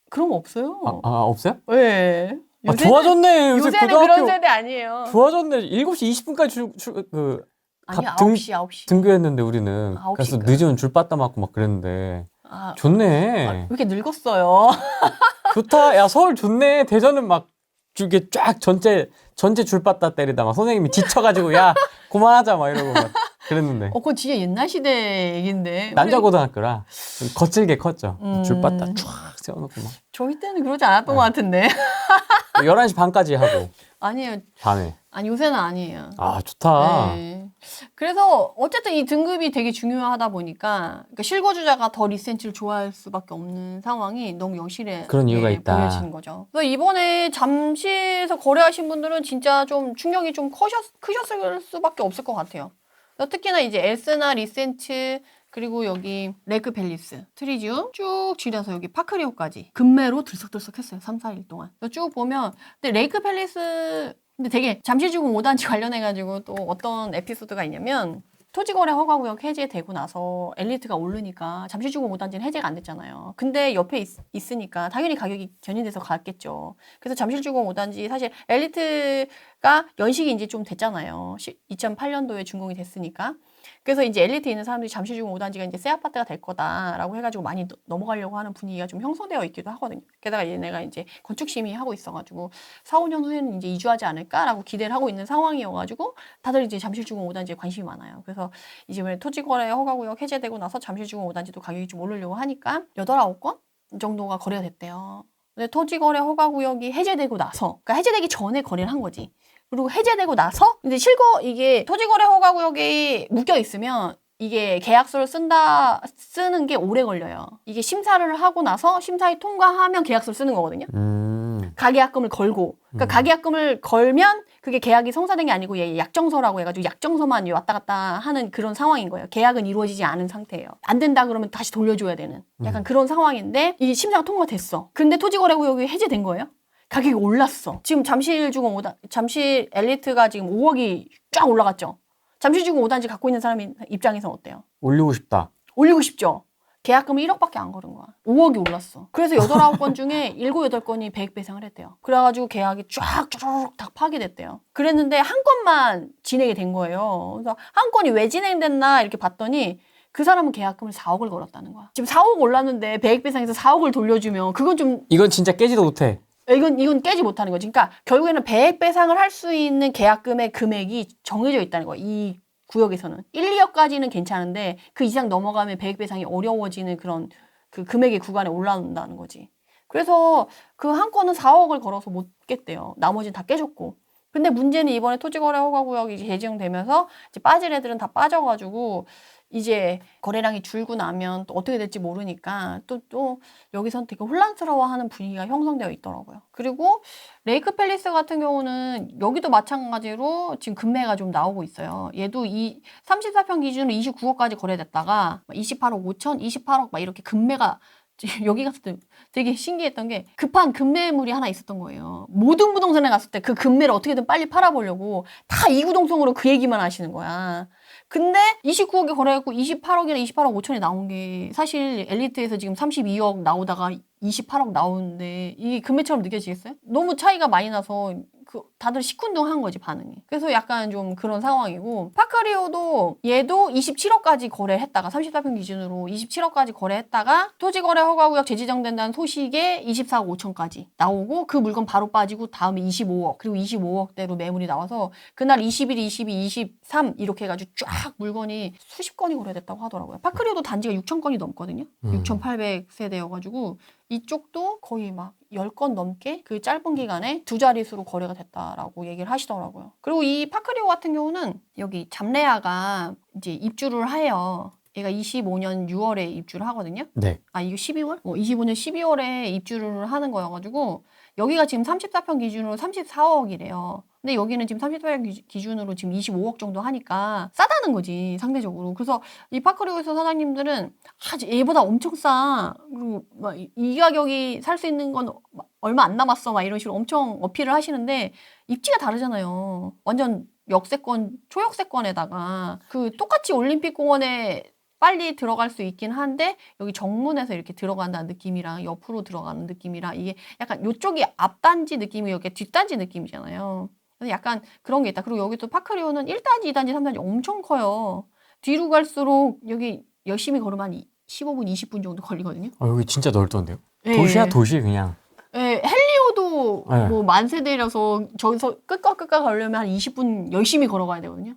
S2: 그런 거 없어요.
S1: 없어요?
S2: 네.
S1: 좋아졌네. 요새
S2: 요새는
S1: 고등학교
S2: 그런 세대 아니에요.
S1: 좋아졌네. 7시 20분까지
S2: 아니요,
S1: 등-
S2: 9시.
S1: 등교했는데 우리는.
S2: 9시
S1: 그래서
S2: 까.
S1: 늦으면 줄 빠따 맞고 막 그랬는데. 좋네.
S2: 왜 이렇게 늙었어요?
S1: 좋다. 야, 서울 좋네. 대전은 막 이게 쫙 전체 줄 빠따 때리다 막 선생님이 지쳐가지고 야, 그만하자 막 이러고 막 그랬는데.
S2: 그건 진짜 옛날 시대 얘긴데.
S1: 남자 고등학교라 좀 거칠게 컸죠. 줄 빠따 쫙 세워놓고 막.
S2: 저희 때는 그러지 않았던 것 같은데.
S1: 11시 반까지 하고.
S2: 아니에요.
S1: 밤에.
S2: 아니 요새는 아니에요.
S1: 좋다.
S2: 네. 그래서 어쨌든 이 등급이 되게 중요하다 보니까 그러니까 실거주자가 더 리센치를 좋아할 수밖에 없는 상황이 너무 여실해
S1: 그런 이유가 있다.
S2: 보여지는 거죠. 그래서 이번에 잠실에서 거래하신 분들은 진짜 좀 충격이 좀 크셨을 수밖에 없을 것 같아요. 특히나 이제 엘스나 리센츠 그리고 여기 레크팰리스, 트리지움 쭉 줄여서 여기 파크리오까지 금매로 들썩들썩했어요. 3, 4일 동안. 쭉 보면 근데 레크팰리스 근데 되게 잠실주공 5단지 관련해가지고 또 어떤 에피소드가 있냐면 토지거래 허가구역 해제되고 나서 엘리트가 오르니까 잠실주공 5단지는 해제가 안 됐잖아요. 근데 옆에 있으니까 당연히 가격이 견인돼서 갔겠죠. 그래서 잠실주공 5단지 사실 엘리트가 연식이 이제 좀 됐잖아요. 2008년도에 준공이 됐으니까. 그래서 이제 엘리트에 있는 사람들이 잠실주공 5단지가 이제 새 아파트가 될 거다라고 해가지고 많이 넘어가려고 하는 분위기가 좀 형성되어 있기도 하거든요. 게다가 얘네가 이제 건축심의 하고 있어가지고 4, 5년 후에는 이제 이주하지 않을까라고 기대를 하고 있는 상황이어가지고 다들 이제 잠실주공 5단지에 관심이 많아요. 그래서 이제 토지거래 허가구역 해제되고 나서 잠실주공 5단지도 가격이 좀 오르려고 하니까 8, 9건 정도가 거래가 됐대요. 근데 토지거래 허가구역이 해제되고 나서, 그러니까 해제되기 전에 거래를 한 거지. 그리고 해제되고 나서 이제 이게 토지거래 허가구역이 묶여 있으면 이게 계약서를 쓰는 게 오래 걸려요. 이게 심사를 하고 나서 심사에 통과하면 계약서를 쓰는 거거든요. 가계약금을 걸고. 그러니까 가계약금을 걸면 그게 계약이 성사된 게 아니고 얘 약정서라고 해가지고 약정서만 왔다 갔다 하는 그런 상황인 거예요. 계약은 이루어지지 않은 상태예요. 안 된다 그러면 다시 돌려줘야 되는 약간 그런 상황인데 이게 심사가 통과됐어. 근데 토지거래구역이 해제된 거예요. 가격이 올랐어. 지금 잠실 엘리트가 지금 5억이 쫙 올라갔죠. 잠실주공 5단지 갖고 있는 사람 입장에서는 어때요?
S1: 올리고 싶다.
S2: 올리고 싶죠. 계약금을 1억밖에 안 걸은 거야. 5억이 올랐어. 그래서 8, 9건 중에 7, 8건이 배액 배상을 했대요. 그래가지고 계약이 쫙 다 파기됐대요. 그랬는데 한 건만 진행이 된 거예요. 그래서 한 건이 왜 진행됐나 이렇게 봤더니 그 사람은 계약금을 4억을 걸었다는 거야. 지금 4억 올랐는데 배액 배상에서 4억을 돌려주면 그건 좀
S1: 이건 진짜 깨지도 못해.
S2: 이건 깨지 못하는 거지. 그러니까 결국에는 배액 배상을 할 수 있는 계약금의 금액이 정해져 있다는 거야. 이 구역에서는 1, 2억까지는 괜찮은데 그 이상 넘어가면 배액 배상이 어려워지는 그런 그 금액의 구간에 올라온다는 거지. 그래서 그 한 건은 4억을 걸어서 못 깼대요. 나머지는 다 깨졌고. 근데 문제는 이번에 토지거래 허가구역이 재지정되면서 이제 빠질 애들은 다 빠져가지고 이제 거래량이 줄고 나면 또 어떻게 될지 모르니까 또 여기선 되게 혼란스러워하는 분위기가 형성되어 있더라고요. 그리고 레이크 팰리스 같은 경우는 여기도 마찬가지로 지금 금매가 좀 나오고 있어요. 얘도 이 34평 기준으로 29억까지 거래됐다가 28억 5천, 28억 막 이렇게 금매가 여기 갔을 때 되게 신기했던 게 급한 급매물이 하나 있었던 거예요. 모든 부동산에 갔을 때 그 급매를 어떻게든 빨리 팔아보려고 다 이구동성으로 그 얘기만 하시는 거야. 근데 29억에 거래했고 28억이나 28억 5천이 나온 게 사실 엘리트에서 지금 32억 나오다가 28억 나오는데 이게 금매처럼 느껴지겠어요? 너무 차이가 많이 나서 다들 시큰둥한 거지 반응이. 그래서 약간 좀 그런 상황이고 파크리오도 얘도 27억까지 거래했다가 34평 기준으로 27억까지 거래했다가 토지거래 허가구역 재지정된다는 소식에 24억 5천까지 나오고 그 물건 바로 빠지고 다음에 25억 그리고 25억대로 매물이 나와서 그날 21, 22, 23 이렇게 해가지고 쫙 물건이 수십 건이 거래됐다고 하더라고요. 파크리오도 단지가 6천 건이 넘거든요. 6,800세대여가지고 이쪽도 거의 막 10건 넘게 그 짧은 기간에 두 자릿수로 거래가 됐다라고 얘기를 하시더라고요. 그리고 이 파크리오 같은 경우는 여기 잡레아가 이제 입주를 해요. 얘가 25년 6월에 입주를 하거든요.
S1: 네.
S2: 아, 이거 12월? 25년 12월에 입주를 하는 거여가지고 여기가 지금 34평 기준으로 34억이래요. 근데 여기는 지금 34평 기준으로 지금 25억 정도 하니까 싸다는 거지, 상대적으로. 그래서 이 파크리오에서 사장님들은 얘보다 엄청 싸. 그리고 막 이 가격이 살 수 있는 건 얼마 안 남았어. 막 이런 식으로 엄청 어필을 하시는데 입지가 다르잖아요. 완전 역세권, 초역세권에다가 그 똑같이 올림픽공원에 빨리 들어갈 수 있긴 한데 여기 정문에서 이렇게 들어간다는 느낌이랑 옆으로 들어가는 느낌이랑 이게 약간 이쪽이 앞단지 느낌이 이렇게 뒷단지 느낌이잖아요. 그래서 약간 그런 게 있다. 그리고 여기 또 파크리오는 1단지, 2단지, 3단지 엄청 커요. 뒤로 갈수록 여기 열심히 걸으면 한 15분, 20분 정도 걸리거든요.
S1: 여기 진짜 넓던데요?
S2: 네.
S1: 도시야 도시 그냥.
S2: 예, 헬리오도
S1: 네.
S2: 뭐 만세대라서 저기서 끝과 가려면 한 20분 열심히 걸어가야 되거든요.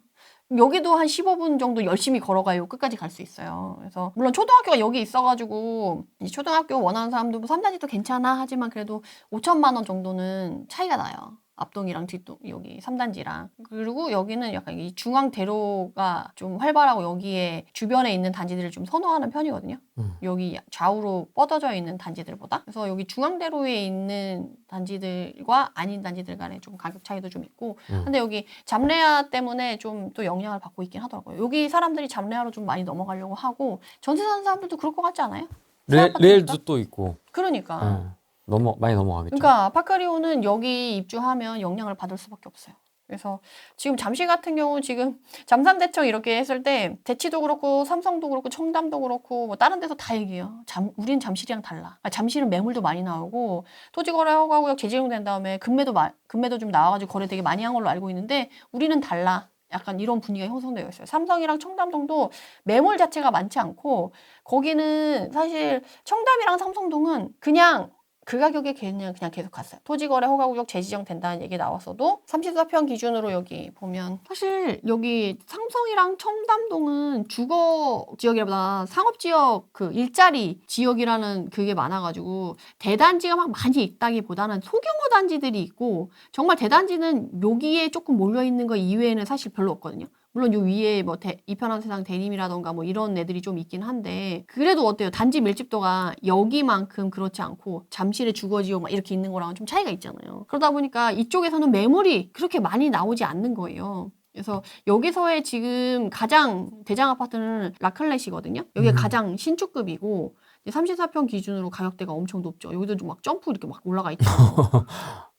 S2: 여기도 한 15분 정도 열심히 걸어가요. 끝까지 갈 수 있어요. 그래서 물론 초등학교가 여기 있어가지고 이제 초등학교 원하는 사람도 뭐 3단지도 괜찮아 하지만 그래도 5천만 원 정도는 차이가 나요. 앞동이랑 뒷동 여기 3단지랑. 그리고 여기는 약간 이 중앙 대로가 좀 활발하고 여기에 주변에 있는 단지들을 좀 선호하는 편이거든요. 여기 좌우로 뻗어져 있는 단지들보다. 그래서 여기 중앙 대로에 있는 단지들과 아닌 단지들 간에 좀 가격 차이도 좀 있고. 근데 여기 잡레아 때문에 좀 또 영향을 받고 있긴 하더라고요. 여기 사람들이 잡레아로 좀 많이 넘어가려고 하고 전세 사는 사람들도 그럴 것 같지 않아요?
S1: 레일도 또 있고.
S2: 그러니까.
S1: 많이 넘어가겠죠.
S2: 그러니까 파크리오는 여기 입주하면 영향을 받을 수밖에 없어요. 그래서 지금 잠실 같은 경우 지금 잠산대청 이렇게 했을 때 대치도 그렇고 삼성도 그렇고 청담도 그렇고 뭐 다른 데서 다 얘기해요. 우린 잠실이랑 달라. 잠실은 매물도 많이 나오고 토지거래 허가구역 재지정된 다음에 금매도 좀 나와가지고 거래 되게 많이 한 걸로 알고 있는데 우리는 달라. 약간 이런 분위기가 형성되어 있어요. 삼성이랑 청담동도 매물 자체가 많지 않고 거기는 사실 청담이랑 삼성동은 그냥 그 가격에 그냥 계속 갔어요. 토지거래 허가구역 재지정된다는 얘기 나왔어도 34평 기준으로 여기 보면 사실 여기 삼성이랑 청담동은 주거 지역이라보다 상업지역 그 일자리 지역이라는 그게 많아가지고 대단지가 막 많이 있다기보다는 소규모 단지들이 있고 정말 대단지는 여기에 조금 몰려있는 거 이외에는 사실 별로 없거든요. 물론 요 위에 뭐 이편한 세상 대림이라던가 뭐 이런 애들이 좀 있긴 한데 그래도 어때요? 단지 밀집도가 여기만큼 그렇지 않고 잠실의 주거지역 막 이렇게 있는 거랑은 좀 차이가 있잖아요. 그러다 보니까 이쪽에서는 매물이 그렇게 많이 나오지 않는 거예요. 그래서 여기서의 지금 가장 대장 아파트는 라클렛이거든요. 여기가 가장 신축급이고 34평 기준으로 가격대가 엄청 높죠. 여기도 좀 막 점프 이렇게 막 올라가 있죠.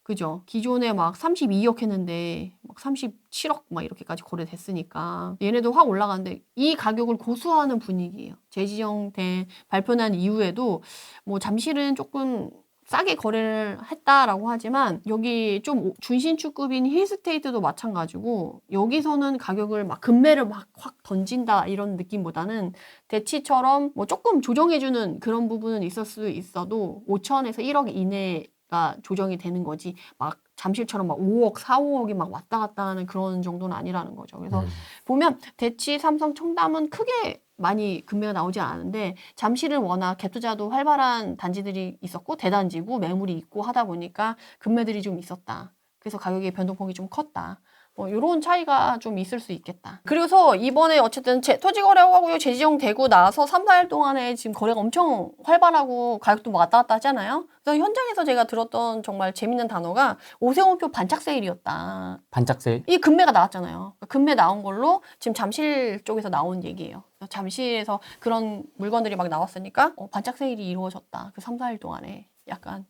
S2: 그죠? 기존에 막 32억 했는데 막 37억 막 이렇게까지 거래됐으니까 얘네도 확 올라가는데 이 가격을 고수하는 분위기예요. 재지정된 발표난 이후에도 뭐 잠실은 조금 싸게 거래를 했다라고 하지만 여기 좀 준신축급인 힐스테이트도 마찬가지고 여기서는 가격을 막 금매를 막 확 던진다 이런 느낌보다는 대치처럼 뭐 조금 조정해주는 그런 부분은 있을 수 있어도 5천에서 1억 이내 가 조정이 되는 거지 막 잠실처럼 막 5억, 4, 5억이 막 왔다 갔다 하는 그런 정도는 아니라는 거죠. 그래서 보면 대치, 삼성, 청담은 크게 많이 금매가 나오지 않았는데 잠실은 워낙 갭투자도 활발한 단지들이 있었고 대단지고 매물이 있고 하다 보니까 금매들이 좀 있었다. 그래서 가격의 변동폭이 좀 컸다. 뭐 이런 차이가 좀 있을 수 있겠다. 그래서 이번에 어쨌든 토지거래하고요 재지정 되고 나서 3, 4일 동안에 지금 거래가 엄청 활발하고 가격도 왔다 갔다 하잖아요. 그래서 현장에서 제가 들었던 정말 재밌는 단어가 오세훈표 반짝 세일이었다.
S1: 반짝 세일?
S2: 이 금매가 나왔잖아요. 금매 나온 걸로 지금 잠실 쪽에서 나온 얘기예요. 잠실에서 그런 물건들이 막 나왔으니까 반짝 세일이 이루어졌다. 그 3, 4일 동안에. 약간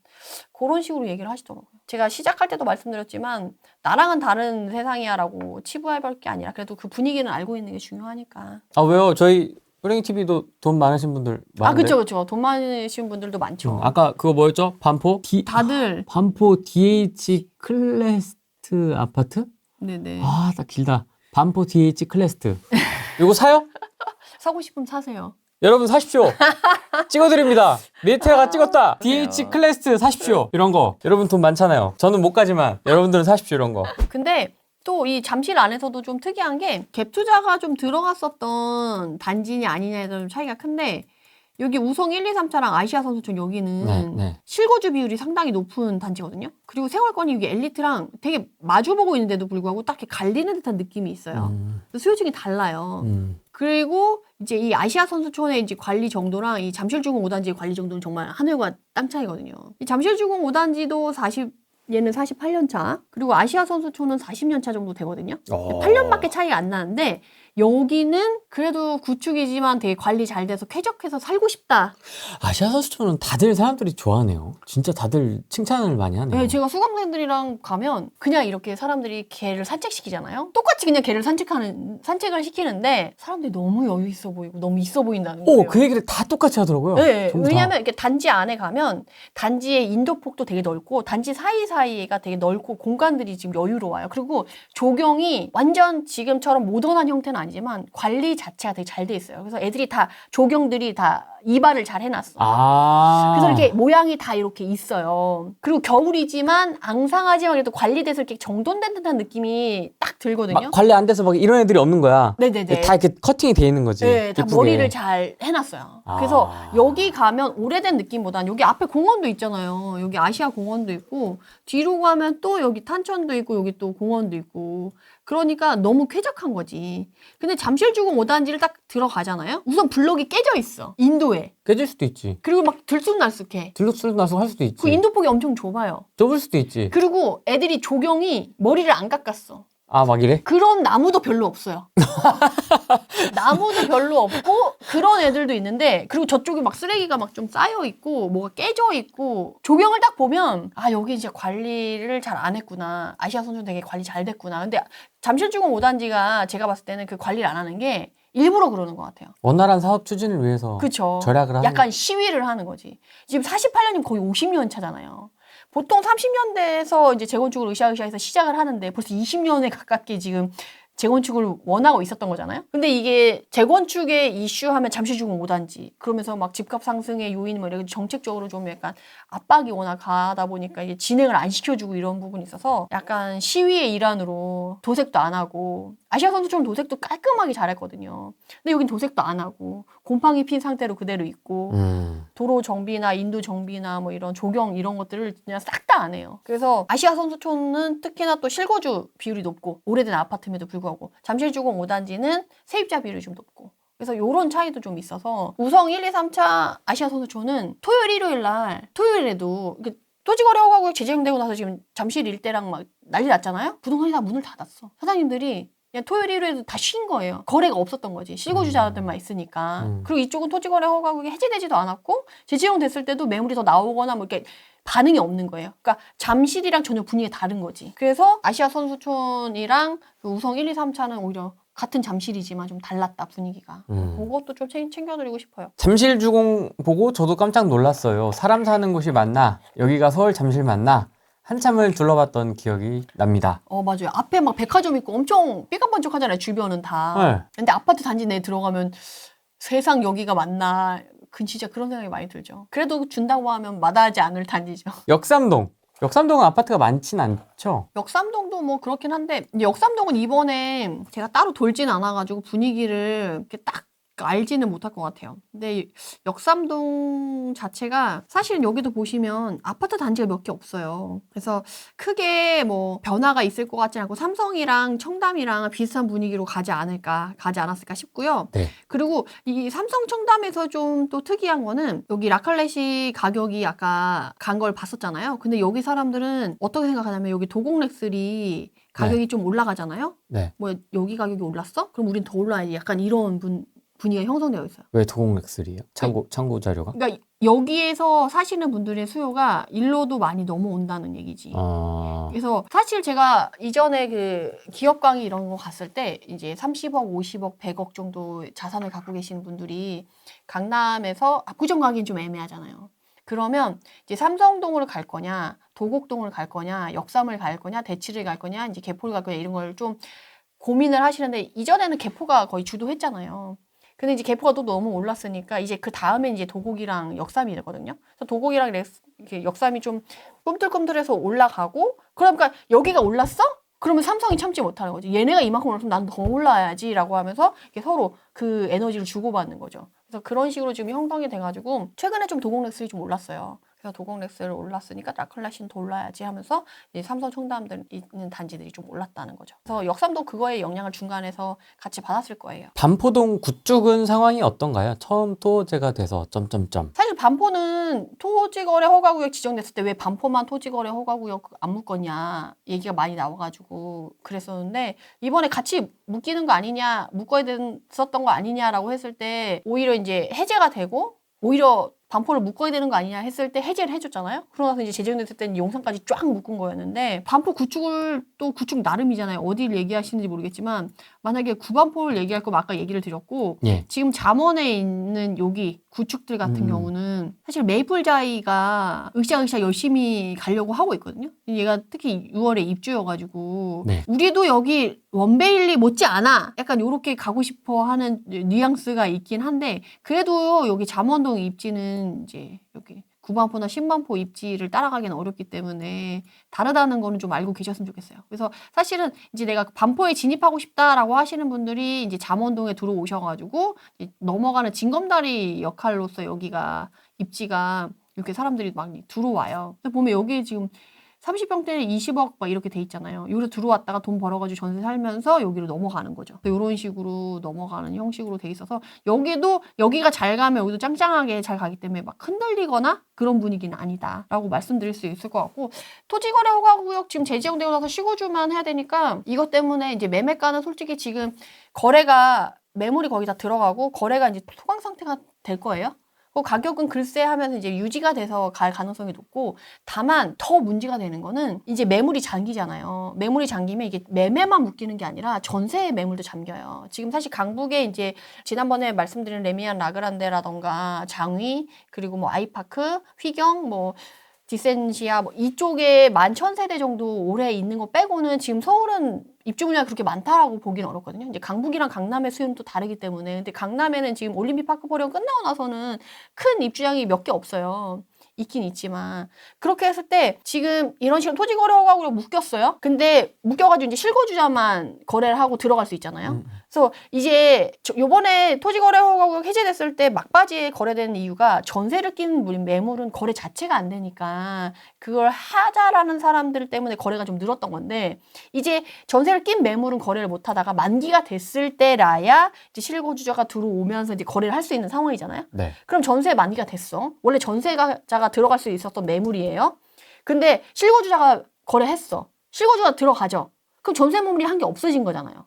S2: 그런 식으로 얘기를 하시더라고요. 제가 시작할 때도 말씀드렸지만 나랑은 다른 세상이야라고 치부해볼 게 아니라 그래도 그 분위기는 알고 있는 게 중요하니까.
S1: 아 왜요? 저희 호랭이 TV도 돈 많으신 분들 많은데.
S2: 아 그쵸. 돈 많으신 분들도 많죠.
S1: 아까 그거 뭐였죠? 반포?
S2: 다들
S1: 반포 DH 클래스트 아파트?
S2: 네네.
S1: 아, 딱 길다. 반포 DH 클래스트. 이거 사요?
S2: 사고 싶으면 사세요.
S1: 여러분 사십시오. 찍어드립니다. 네테아가 찍었다. DH 클래스트 사십시오. 이런 거. 여러분 돈 많잖아요. 저는 못 가지만 여러분들은 사십시오. 이런 거.
S2: 근데 또 이 잠실 안에서도 좀 특이한 게 갭 투자가 좀 들어갔었던 단지냐 아니냐에 좀 차이가 큰데 여기 우성 1, 2, 3차랑 아시아 선수촌 여기는
S1: 네.
S2: 실거주 비율이 상당히 높은 단지거든요. 그리고 생활권이 여기 엘리트랑 되게 마주보고 있는데도 불구하고 딱히 갈리는 듯한 느낌이 있어요. 수요층이 달라요. 그리고 이제 이 아시아 선수촌의 이제 관리 정도랑 이 잠실주공 5단지의 관리 정도는 정말 하늘과 땅 차이거든요. 이 잠실주공 5단지도 얘는 48년 차, 그리고 아시아 선수촌은 40년 차 정도 되거든요. 8년밖에 차이가 안 나는데 여기는 그래도 구축이지만 되게 관리 잘 돼서 쾌적해서 살고 싶다.
S1: 아시아 선수촌은 다들 사람들이 좋아하네요. 진짜 다들 칭찬을 많이 하네요.
S2: 네, 제가 수강생들이랑 가면 그냥 이렇게 사람들이 개를 산책시키잖아요. 똑같이 그냥 개를 산책을 시키는데 사람들이 너무 여유 있어 보이고 너무 있어 보인다는 거예요.
S1: 그 얘기를 다 똑같이 하더라고요.
S2: 네,
S1: 전부 다.
S2: 왜냐면 이렇게 단지 안에 가면 단지의 인도폭도 되게 넓고 단지 사이사이가 되게 넓고 공간들이 지금 여유로워요. 그리고 조경이 완전 지금처럼 모던한 형태는 아니지만 관리 자체가 되게 잘 돼 있어요. 그래서 애들이 다 조경들이 다 이발을 잘 해놨어. 그래서 이렇게 모양이 다 이렇게 있어요. 그리고 겨울이지만 앙상하지만 그래도 관리돼서 이렇게 정돈된 듯한 느낌이 딱 들거든요.
S1: 막 관리 안 돼서 막 이런 애들이 없는 거야.
S2: 네네네.
S1: 다 이렇게 커팅이 돼 있는 거지.
S2: 네, 다
S1: 예쁘게.
S2: 머리를 잘 해놨어요. 그래서 여기 가면 오래된 느낌보다는 여기 앞에 공원도 있잖아요. 여기 아시아 공원도 있고 뒤로 가면 또 여기 탄천도 있고 여기 또 공원도 있고 그러니까 너무 쾌적한 거지. 근데 잠실주공 5단지를 딱 들어가잖아요. 우선 블럭이 깨져 있어. 인도에.
S1: 깨질 수도 있지.
S2: 그리고 막 들쑥날쑥해.
S1: 들쑥날쑥 할 수도 있지.
S2: 그 인도폭이 엄청 좁아요.
S1: 좁을 수도 있지.
S2: 그리고 애들이 조경이 머리를 안 깎았어.
S1: 아, 막 이래?
S2: 그런 나무도 별로 없어요. 나무도 별로 없고 그런 애들도 있는데 그리고 저쪽에 막 쓰레기가 막 좀 쌓여 있고 뭐가 깨져 있고 조경을 딱 보면 아 여기 진짜 관리를 잘 안 했구나. 아시아 선수 되게 관리 잘 됐구나. 근데 잠실주공 5단지가 제가 봤을 때는 그 관리를 안 하는 게 일부러 그러는 것 같아요.
S1: 원활한 사업 추진을 위해서
S2: 그쵸.
S1: 절약을 하는
S2: 약간 시위를 하는 거지. 지금 48년이면 거의 50년 차잖아요. 보통 30년대에서 이제 재건축을 으쌰으쌰해서 시작을 하는데 벌써 20년에 가깝게 지금 재건축을 원하고 있었던 거잖아요. 근데 이게 재건축의 이슈하면 잠실주공 5단지 그러면서 막 집값 상승의 요인 뭐 이렇게 정책적으로 좀 약간 압박이 워낙 가다 보니까 이게 진행을 안 시켜주고 이런 부분이 있어서 약간 시위의 일환으로 도색도 안 하고 아시아 선수촌 도색도 깔끔하게 잘했거든요. 근데 여긴 도색도 안 하고 곰팡이 핀 상태로 그대로 있고 도로 정비나 인도 정비나 뭐 이런 조경 이런 것들을 그냥 싹 다 안 해요. 그래서 아시아 선수촌은 특히나 또 실거주 비율이 높고 오래된 아파트임에도 불구하고 잠실주공 5단지는 세입자 비율이 좀 높고 그래서 요런 차이도 좀 있어서 우성 1, 2, 3차 아시아 선수촌은 토요일, 일요일 날 토요일에도 토지거래하고 재정되고 나서 지금 잠실 일대랑 막 난리 났잖아요. 부동산이 다 문을 닫았어. 사장님들이 그냥 토요일, 일요일에도 다 쉰 거예요. 거래가 없었던 거지. 실거주자들만 있으니까. 그리고 이쪽은 토지거래 허가국이 해제되지도 않았고 재지정 됐을 때도 매물이 더 나오거나 뭐 이렇게 반응이 없는 거예요. 그러니까 잠실이랑 전혀 분위기가 다른 거지. 그래서 아시아 선수촌이랑 그 우성 1, 2, 3차는 오히려 같은 잠실이지만 좀 달랐다 분위기가. 그것도 좀 챙겨드리고 싶어요.
S1: 잠실주공 보고 저도 깜짝 놀랐어요. 사람 사는 곳이 맞나? 여기가 서울 잠실 맞나? 한참을 둘러봤던 기억이 납니다.
S2: 맞아요. 앞에 막 백화점 있고 엄청 삐까번쩍하잖아요. 주변은 다.
S1: 네.
S2: 근데 아파트 단지 내에 들어가면 세상 여기가 맞나? 진짜 그런 생각이 많이 들죠. 그래도 준다고 하면 마다하지 않을 단지죠.
S1: 역삼동. 역삼동은 아파트가 많진 않죠.
S2: 역삼동도 뭐 그렇긴 한데 역삼동은 이번에 제가 따로 돌진 않아가지고 분위기를 이렇게 딱 알지는 못할 것 같아요. 근데 역삼동 자체가 사실 여기도 보시면 아파트 단지가 몇 개 없어요. 그래서 크게 뭐 변화가 있을 것 같지 않고 삼성이랑 청담이랑 비슷한 분위기로 가지 않았을까 싶고요.
S1: 네.
S2: 그리고 이 삼성 청담에서 좀 또 특이한 거는 여기 라클렛이 가격이 아까 간 걸 봤었잖아요. 근데 여기 사람들은 어떻게 생각하냐면 여기 도곡렉슬이 가격이 좀 올라가잖아요.
S1: 네.
S2: 뭐 여기 가격이 올랐어? 그럼 우린 더 올라야지. 약간 이런 분위기가 형성되어 있어요.
S1: 왜 도공렉슬이에요? 참고 자료가?
S2: 그러니까 여기에서 사시는 분들의 수요가 일로도 많이 넘어온다는 얘기지. 그래서 사실 제가 이전에 그 기업 강의 이런 거 갔을 때 이제 30억, 50억, 100억 정도 자산을 갖고 계시는 분들이 강남에서 압구정 가기는 좀 애매하잖아요. 그러면 이제 삼성동으로 갈 거냐, 도곡동을 갈 거냐, 역삼을 갈 거냐, 대치를 갈 거냐, 이제 개포를 갈 거냐 이런 걸 좀 고민을 하시는데 이전에는 개포가 거의 주도했잖아요. 근데 이제 개포가 또 너무 올랐으니까 이제 그 다음에 이제 도곡이랑 역삼이 되거든요. 그래서 도곡이랑 이렇게 역삼이 좀 꿈틀꿈틀해서 올라가고 그러니까 여기가 올랐어? 그러면 삼성이 참지 못하는 거지. 얘네가 이만큼 올랐으면 난 더 올라야지라고 하면서 이렇게 서로 그 에너지를 주고받는 거죠. 그래서 그런 식으로 지금 형성이 돼가지고 최근에 좀 도곡렉슬이 좀 올랐어요. 그래서 도곡렉슬 올랐으니까 라클렛은 더 올라야지 하면서 이제 삼성 청담들 있는 단지들이 좀 올랐다는 거죠. 그래서 역삼도 그거에 영향을 중간에서 같이 받았을 거예요.
S1: 반포동 구쪽은 상황이 어떤가요? 처음 토지가 돼서 점점점.
S2: 사실 반포는 토지거래 허가구역 지정됐을 때 왜 반포만 토지거래 허가구역 안 묶었냐 얘기가 많이 나와가지고 그랬었는데 이번에 같이 묶이는 거 아니냐 묶어야 됐었던 거 아니냐라고 했을 때 오히려 이제 해제가 되고 오히려 반포를 묶어야 되는 거 아니냐 했을 때 해제를 해줬잖아요. 그러고 나서 이제 재정됐을 때는 용산까지 쫙 묶은 거였는데 반포 구축을 또 구축 나름이잖아요. 어디를 얘기하시는지 모르겠지만 만약에 구반포를 얘기할 거면 아까 얘기를 드렸고
S1: 예.
S2: 지금 잠원에 있는 여기 구축들 같은 경우는 사실 메이플자이가 으쌰으쌰 열심히 가려고 하고 있거든요. 얘가 특히 6월에 입주여가지고
S1: 네.
S2: 우리도 여기 원베일리 못지 않아 약간 요렇게 가고 싶어 하는 뉘앙스가 있긴 한데 그래도 여기 잠원동 입지는 이제 여기 구반포나 신반포 입지를 따라가기는 어렵기 때문에 다르다는 거는 좀 알고 계셨으면 좋겠어요. 그래서 사실은 이제 내가 반포에 진입하고 싶다라고 하시는 분들이 이제 잠원동에 들어오셔가지고 이제 넘어가는 징검다리 역할로서 여기가 입지가 이렇게 사람들이 막 들어와요. 그래서 보면 여기 지금 30평대에 20억 막 이렇게 돼 있잖아요. 여기로 들어왔다가 돈 벌어가지고 전세 살면서 여기로 넘어가는 거죠. 이런 식으로 넘어가는 형식으로 돼 있어서 여기가 잘 가면 여기도 짱짱하게 잘 가기 때문에 막 흔들리거나 그런 분위기는 아니다라고 말씀드릴 수 있을 것 같고 토지거래 허가구역 지금 재지정되고 나서 시고주만 해야 되니까 이것 때문에 이제 매매가는 솔직히 지금 매물이 거기 다 들어가고 거래가 이제 소강 상태가 될 거예요. 가격은 글쎄 하면서 이제 유지가 돼서 갈 가능성이 높고 다만 더 문제가 되는 거는 이제 매물이 잠기잖아요. 매물이 잠기면 이게 매매만 묶이는 게 아니라 전세의 매물도 잠겨요. 지금 사실 강북에 이제 지난번에 말씀드린 레미안 라그란데라던가 장위 그리고 뭐 아이파크, 휘경 뭐 디센시아 뭐 이쪽에 11,000세대 정도 올해 있는 거 빼고는 지금 서울은 입주 물량이 그렇게 많다라고 보기는 어렵거든요. 이제 강북이랑 강남의 수요는 또 다르기 때문에. 근데 강남에는 지금 올림픽 파크 포럼 끝나고 나서는 큰 입주량이 몇 개 없어요. 있긴 있지만. 그렇게 했을 때 지금 이런 식으로 토지 거래 허가구역 묶였어요. 근데 묶여가지고 이제 실거주자만 거래를 하고 들어갈 수 있잖아요. 그래서 이제 요번에 토지 거래 허가구역 해제됐을 때 막바지에 거래되는 이유가 전세를 낀 매물은 거래 자체가 안 되니까 그걸 하자라는 사람들 때문에 거래가 좀 늘었던 건데 이제 전세를 낀 매물은 거래를 못 하다가 만기가 됐을 때라야 이제 실거주자가 들어오면서 이제 거래를 할 수 있는 상황이잖아요.
S1: 네.
S2: 그럼 전세 만기가 됐어. 원래 전세자가 들어갈 수 있었던 매물이에요. 근데 실거주자가 거래했어. 실거주자가 들어가죠. 그럼 전세 매물이 한 게 없어진 거잖아요.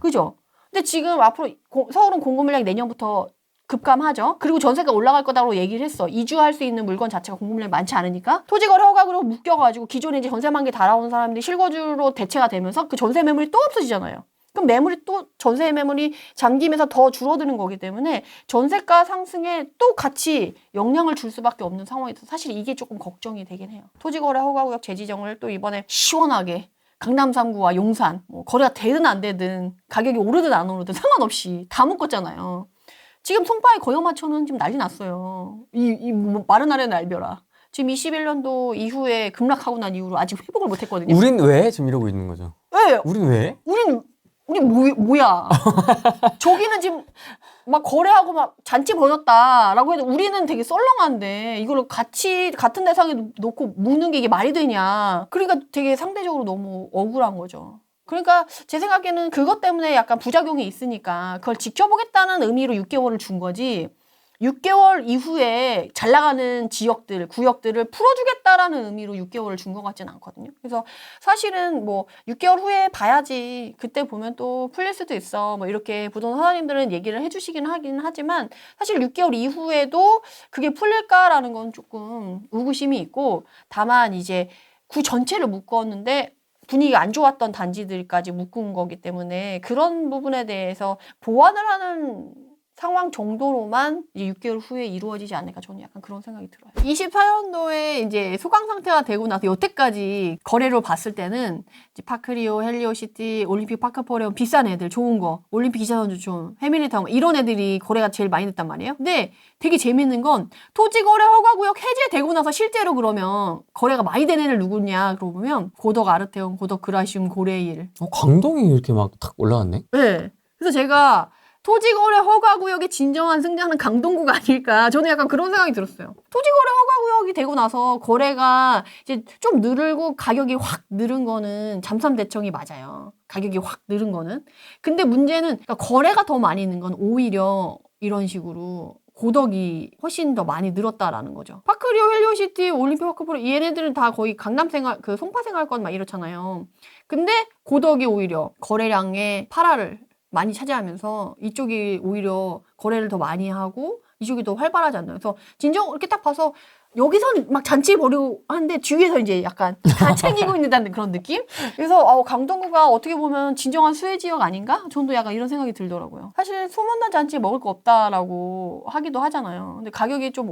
S2: 그죠? 근데 지금 앞으로 서울은 공급 물량이 내년부터 급감하죠. 그리고 전세가 올라갈 거다라고 얘기를 했어. 이주할 수 있는 물건 자체가 공급 물량이 많지 않으니까 토지거래 허가구로 묶여가지고 기존에 이제 전세 만기 달아온 사람들이 실거주로 대체가 되면서 그 전세 매물이 또 없어지잖아요. 그럼 매물이 또 전세 매물이 잠기면서 더 줄어드는 거기 때문에 전세가 상승에 또 같이 영향을 줄 수밖에 없는 상황이어서 사실 이게 조금 걱정이 되긴 해요. 토지거래 허가구역 재지정을 또 이번에 시원하게 강남 3구와 용산 뭐 거래가 되든 안 되든 가격이 오르든 안 오르든 상관없이 다 묶었잖아요. 지금 송파에 거여마천은 지금 난리 났어요. 이 마른 아래는 알벼라. 지금 21년도 이후에 급락하고 난 이후로 아직 회복을 못 했거든요.
S1: 우린 왜 지금 이러고 있는 거죠?
S2: 네,
S1: 우린 왜?
S2: 우린 뭐야? 저기는 지금 막 거래하고 막 잔치 벌였다라고 해도 우리는 되게 썰렁한데 이걸 같이 같은 대상에 놓고 묶는 게 이게 말이 되냐? 그러니까 되게 상대적으로 너무 억울한 거죠. 그러니까 제 생각에는 그것 때문에 약간 부작용이 있으니까 그걸 지켜보겠다는 의미로 6개월을 준 거지. 6개월 이후에 잘 나가는 지역들, 구역들을 풀어주겠다라는 의미로 6개월을 준 것 같지는 않거든요. 그래서 사실은 뭐 6개월 후에 봐야지. 그때 보면 또 풀릴 수도 있어. 뭐 이렇게 부동산 사장님들은 얘기를 해주시긴 하긴 하지만 사실 6개월 이후에도 그게 풀릴까라는 건 조금 의구심이 있고 다만 이제 구 전체를 묶었는데 분위기가 안 좋았던 단지들까지 묶은 거기 때문에 그런 부분에 대해서 보완을 하는 상황 정도로만 이제 6개월 후에 이루어지지 않을까 저는 약간 그런 생각이 들어요. 24년도에 이제 소강 상태가 되고 나서 여태까지 거래로 봤을 때는 이제 파크리오, 헬리오시티, 올림픽 파크포레온 비싼 애들 좋은 거, 올림픽 기차선주촌, 해밀리타운 이런 애들이 거래가 제일 많이 됐단 말이에요. 근데 되게 재밌는 건 토지거래 허가구역 해제되고 나서 실제로 그러면 거래가 많이 된 애들 누구냐 그러고 보면 고덕 아르테온, 고덕 그라시움, 고레일.
S1: 광동이 이렇게 막 탁 올라왔네?
S2: 네. 그래서 제가 토지거래 허가구역의 진정한 승자는 강동구가 아닐까. 저는 약간 그런 생각이 들었어요. 토지거래 허가구역이 되고 나서 거래가 이제 좀 늘고 가격이 확 늘은 거는 잠삼대청이 맞아요. 가격이 확 늘은 거는. 근데 문제는 그러니까 거래가 더 많이 있는 건 오히려 이런 식으로 고덕이 훨씬 더 많이 늘었다라는 거죠. 파크리오, 헬리오시티, 올림픽 파크포레 얘네들은 다 거의 강남생활, 그 송파생활권 막 이렇잖아요. 근데 고덕이 오히려 거래량의 8할을 많이 차지하면서 이쪽이 오히려 거래를 더 많이 하고 이쪽이 더 활발하지 않나요? 그래서 진정 이렇게 딱 봐서 여기선 막 잔치 벌이고 하는데 뒤에서 이제 약간 다 챙기고 있는 그런 느낌? 그래서 강동구가 어떻게 보면 진정한 수혜 지역 아닌가? 저도 약간 이런 생각이 들더라고요. 사실 소문난 잔치 먹을 거 없다라고 하기도 하잖아요. 근데 가격이 좀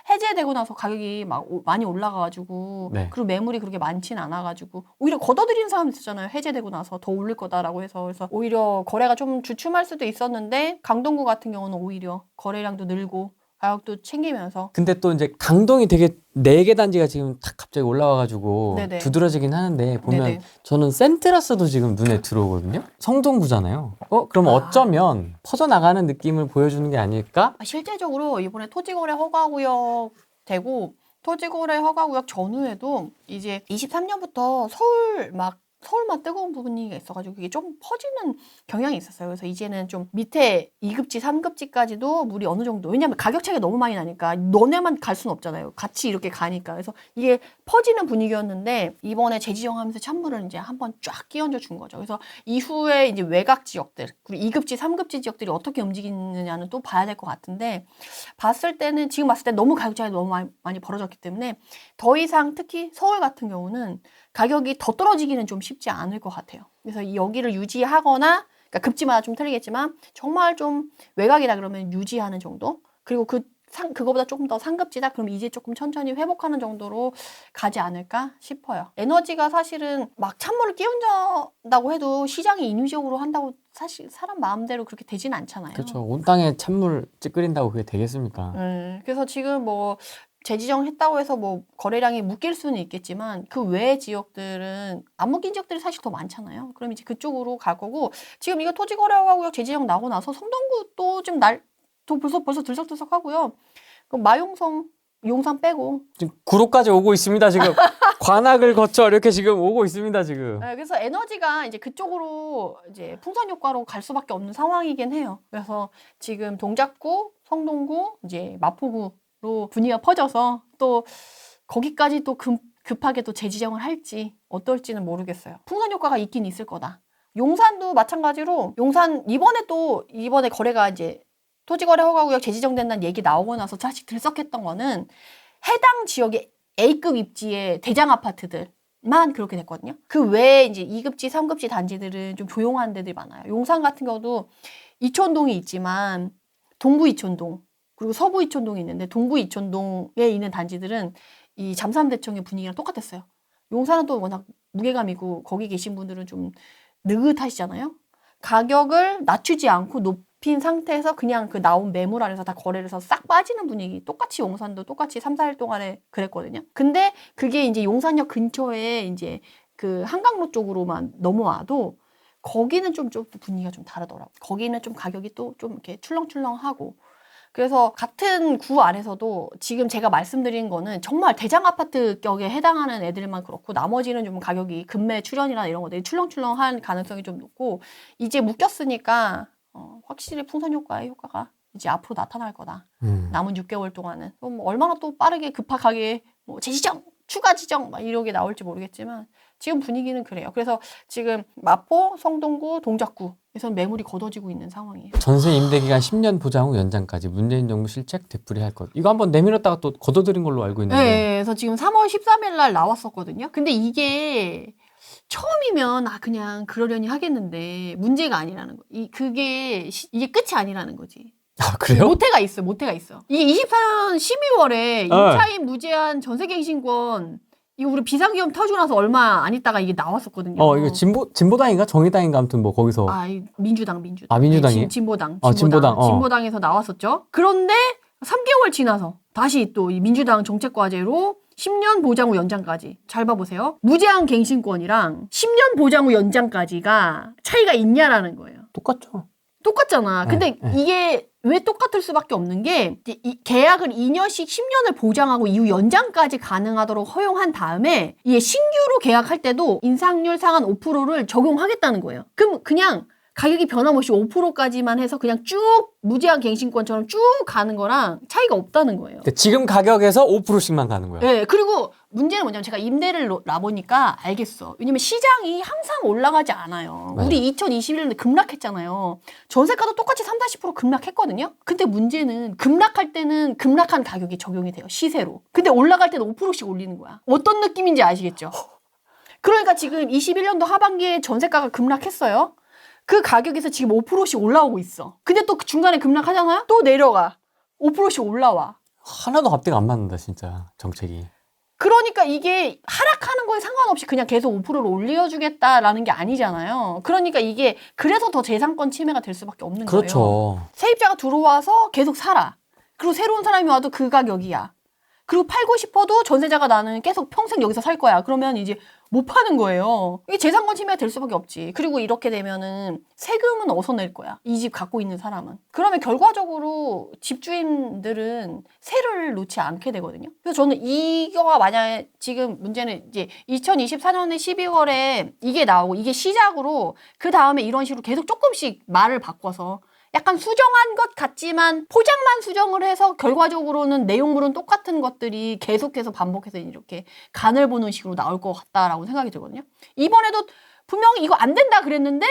S2: 해제되고 나서 가격이 막 많이 올라가가지고
S1: 네.
S2: 그리고 매물이 그렇게 많진 않아가지고 오히려 걷어들이는 사람 있었잖아요. 해제되고 나서 더 오를 거다라고 해서 그래서 오히려 거래가 좀 주춤할 수도 있었는데 강동구 같은 경우는 오히려 거래량도 늘고 가격도 챙기면서.
S1: 근데 또 이제 강동이 되게 4개 단지가 지금 탁 갑자기 올라와가지고
S2: 네네.
S1: 두드러지긴 하는데 보면
S2: 네네.
S1: 저는 센트라스도 지금 눈에 들어오거든요. 성동구잖아요. 그럼 어쩌면 퍼져나가는 느낌을 보여주는 게 아닐까?
S2: 실제적으로 이번에 토지거래 허가구역 되고 토지거래 허가구역 전후에도 이제 23년부터 서울만 뜨거운 부분이 있어가지고 그게 좀 퍼지는 경향이 있었어요. 그래서 이제는 좀 밑에 2급지, 3급지까지도 물이 어느 정도, 왜냐면 가격 차이가 너무 많이 나니까 너네만 갈 수는 없잖아요. 같이 이렇게 가니까. 그래서 이게 퍼지는 분위기였는데 이번에 재지정하면서 찬물을 이제 한번 쫙 끼얹어 준 거죠. 그래서 이후에 이제 외곽 지역들, 그리고 2급지, 3급지 지역들이 어떻게 움직이느냐는 또 봐야 될 것 같은데 지금 봤을 때 너무 가격 차이가 너무 많이 벌어졌기 때문에 더 이상 특히 서울 같은 경우는 가격이 더 떨어지기는 좀 쉽지 않을 것 같아요. 그래서 여기를 유지하거나, 그러니까 급지마다 좀 틀리겠지만 정말 좀 외곽이다 그러면 유지하는 정도. 그리고 그거보다 조금 더 상급지다 그럼 이제 조금 천천히 회복하는 정도로 가지 않을까 싶어요. 에너지가 사실은 막 찬물을 끼얹는다고 해도 시장이 인위적으로 한다고 사실 사람 마음대로 그렇게 되진 않잖아요.
S1: 그렇죠. 온 땅에 찬물 찌끄린다고 그게 되겠습니까?
S2: 그래서 지금 뭐 재지정했다고 해서 뭐 거래량이 묶일 수는 있겠지만 그 외의 지역들은 안 묶인 지역들이 사실 더 많잖아요. 그럼 이제 그쪽으로 갈 거고 지금 이거 토지거래허가구역 재지정 나고 나서 성동구 또 지금 또 벌써 들썩들썩하고요. 그 마용성 용산 빼고
S1: 지금 구로까지 오고 있습니다. 지금 관악을 거쳐 이렇게 지금 오고 있습니다. 지금.
S2: 네, 그래서 에너지가 이제 그쪽으로 이제 풍선 효과로 갈 수밖에 없는 상황이긴 해요. 그래서 지금 동작구, 성동구, 이제 마포구로 분위기가 퍼져서 또 거기까지 또 급하게 또 재지정을 할지 어떨지는 모르겠어요. 풍선 효과가 있긴 있을 거다. 용산도 마찬가지로 이번에 거래가 이제 토지거래 허가구역 재지정된다는 얘기 나오고 나서 사실 들썩했던 거는 해당 지역의 A급 입지의 대장 아파트들만 그렇게 됐거든요. 그 외에 이제 2급지, 3급지 단지들은 좀 조용한 데들이 많아요. 용산 같은 경우도 이촌동이 있지만 동부 이촌동 그리고 서부 이촌동이 있는데 동부 이촌동에 있는 단지들은 이 잠삼대청의 분위기랑 똑같았어요. 용산은 또 워낙 무게감이고 거기 계신 분들은 좀 느긋하시잖아요. 가격을 낮추지 않고 잡힌 상태에서 그냥 그 나온 매물 안에서 다 거래를 해서 싹 빠지는 분위기. 똑같이 용산도 똑같이 3, 4일 동안에 그랬거든요. 근데 그게 이제 용산역 근처에 이제 그 한강로 쪽으로만 넘어와도 거기는 좀 분위기가 좀 다르더라고요. 거기는 좀 가격이 또 좀 이렇게 출렁출렁하고. 그래서 같은 구 안에서도 지금 제가 말씀드린 거는 정말 대장 아파트 격에 해당하는 애들만 그렇고 나머지는 좀 가격이 금매 출연이나 이런 것들이 출렁출렁한 가능성이 좀 높고 이제 묶였으니까 확실히 풍선 효과의 효과가 이제 앞으로 나타날 거다. 남은 6개월 동안은 뭐 얼마나 또 빠르게 급하게 뭐 재지정, 추가 지정 막 이렇게 나올지 모르겠지만 지금 분위기는 그래요. 그래서 지금 마포, 성동구, 동작구에선 매물이 걷어지고 있는 상황이에요.
S1: 전세 임대 기간 10년 보장 후 연장까지 문재인 정부 실책 되풀이할 것. 이거 한번 내밀었다가 또 걷어들인 걸로 알고 있는데.
S2: 네, 그래서 지금 3월 13일 날 나왔었거든요. 근데 이게 처음이면 그냥 그러려니 하겠는데 문제가 아니라는 거. 이게 끝이 아니라는 거지.
S1: 아, 그래요?
S2: 모태가 있어. 이게 24년 12월에 임차인 무제한 전세갱신권 이거 우리 비상계엄 터지고 나서 얼마 안 있다가 이게 나왔었거든요.
S1: 이거 진보당인가 정의당인가 아무튼 뭐 거기서.
S2: 민주당.
S1: 아, 민주당이에요?
S2: 네, 진보당.
S1: 진보당.
S2: 진보당에서 나왔었죠. 그런데 3개월 지나서 다시 또 이 민주당 정책과제로 10년 보장 후 연장까지. 잘 봐보세요. 무제한 갱신권이랑 10년 보장 후 연장까지가 차이가 있냐라는 거예요. 똑같잖아. 근데 이게 왜 똑같을 수밖에 없는 게 이 계약을 2년씩 10년을 보장하고 이후 연장까지 가능하도록 허용한 다음에 이게 신규로 계약할 때도 인상률 상한 5%를 적용하겠다는 거예요. 그럼 그냥 가격이 변함없이 5%까지만 해서 그냥 쭉 무제한 갱신권처럼 쭉 가는 거랑 차이가 없다는 거예요.
S1: 그러니까 지금 가격에서 5%씩만 가는 거야.
S2: 네, 그리고 문제는 뭐냐면 제가 임대를 놔보니까 알겠어. 왜냐면 시장이 항상 올라가지 않아요.
S1: 맞아요.
S2: 우리 2021년에 급락했잖아요. 전세가도 똑같이 3-40% 급락했거든요. 근데 문제는 급락할 때는 급락한 가격이 적용이 돼요. 시세로. 근데 올라갈 때는 5%씩 올리는 거야. 어떤 느낌인지 아시겠죠? 그러니까 지금 21년도 하반기에 전세가가 급락했어요. 그 가격에서 지금 5%씩 올라오고 있어. 근데 또 중간에 급락하잖아요? 또 내려가. 5%씩 올라와.
S1: 하나도 앞뒤가 안 맞는다 진짜 정책이.
S2: 그러니까 이게 하락하는 거에 상관없이 그냥 계속 5%를 올려주겠다라는 게 아니잖아요. 그러니까 이게 그래서 더 재산권 침해가 될 수밖에 없는 거예요.
S1: 그렇죠.
S2: 세입자가 들어와서 계속 살아. 그리고 새로운 사람이 와도 그 가격이야. 그리고 팔고 싶어도 전세자가 나는 계속 평생 여기서 살 거야. 그러면 이제 못 파는 거예요. 이게 재산권 침해가 될 수밖에 없지. 그리고 이렇게 되면은 세금은 어디서 낼 거야? 이 집 갖고 있는 사람은. 그러면 결과적으로 집주인들은 세를 놓지 않게 되거든요. 그래서 저는 이거가 만약에 지금 문제는 이제 2024년에 12월에 이게 나오고 이게 시작으로 그 다음에 이런 식으로 계속 조금씩 말을 바꿔서 약간 수정한 것 같지만 포장만 수정을 해서 결과적으로는 내용물은 똑같은 것들이 계속해서 반복해서 이렇게 간을 보는 식으로 나올 것 같다라고 생각이 들거든요. 이번에도 분명히 이거 안 된다 그랬는데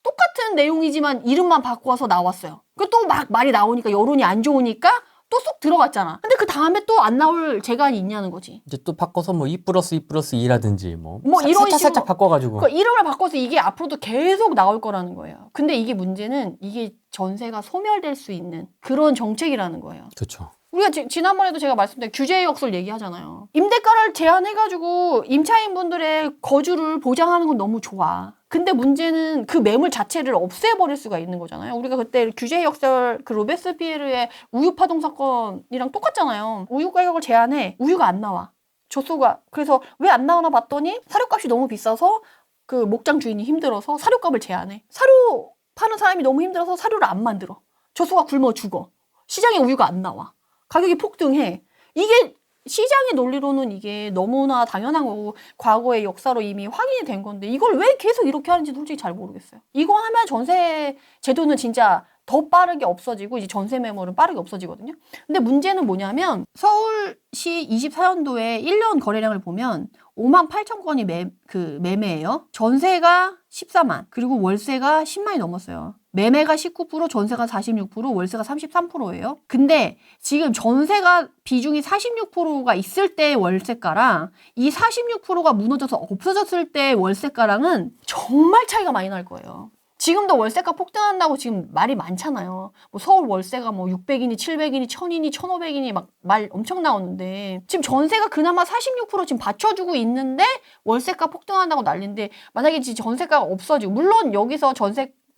S2: 똑같은 내용이지만 이름만 바꿔서 나왔어요. 그 또 막 말이 나오니까 여론이 안 좋으니까 또 쏙 들어갔잖아. 근데 그 다음에 또 안 나올 재간이 있냐는 거지.
S1: 이제 또 바꿔서 뭐 2+2+2라든지 뭐
S2: 이런 식으로
S1: 살짝 바꿔가지고.
S2: 그러니까 이름을 바꿔서 이게 앞으로도 계속 나올 거라는 거예요. 근데 이게 문제는 이게 전세가 소멸될 수 있는 그런 정책이라는 거예요.
S1: 그렇죠.
S2: 우리가 지난번에도 제가 말씀드린 규제 역설 얘기하잖아요. 임대가를 제한해가지고 임차인분들의 거주를 보장하는 건 너무 좋아. 근데 문제는 그 매물 자체를 없애버릴 수가 있는 거잖아요. 우리가 그때 규제 역설 그 로베스피에르의 우유 파동 사건이랑 똑같잖아요. 우유 가격을 제한해. 우유가 안 나와. 조소가. 그래서 왜 안 나오나 봤더니 사료값이 너무 비싸서 그 목장 주인이 힘들어서 사료값을 제한해. 사료 파는 사람이 너무 힘들어서 사료를 안 만들어. 조소가 굶어 죽어. 시장에 우유가 안 나와. 가격이 폭등해. 이게 시장의 논리로는 이게 너무나 당연한 거고 과거의 역사로 이미 확인이 된 건데 이걸 왜 계속 이렇게 하는지 솔직히 잘 모르겠어요. 이거 하면 전세 제도는 진짜 더 빠르게 없어지고 이제 전세 매물은 빠르게 없어지거든요. 근데 문제는 뭐냐면 서울시 24년도에 1년 거래량을 보면 58,000건이 매매예요. 전세가 14만 그리고 월세가 10만이 넘었어요. 매매가 19%, 전세가 46%, 월세가 33%예요. 근데 지금 전세가 비중이 46%가 있을 때의 월세가랑 이 46%가 무너져서 없어졌을 때의 월세가랑은 정말 차이가 많이 날 거예요. 지금도 월세가 폭등한다고 지금 말이 많잖아요. 뭐 서울 월세가 뭐 600이니 700이니 1000이니 1500이니 막 말 엄청 나오는데 지금 전세가 그나마 46% 지금 받쳐주고 있는데 월세가 폭등한다고 난리인데 만약에 지금 전세가가 없어지고 물론 여기서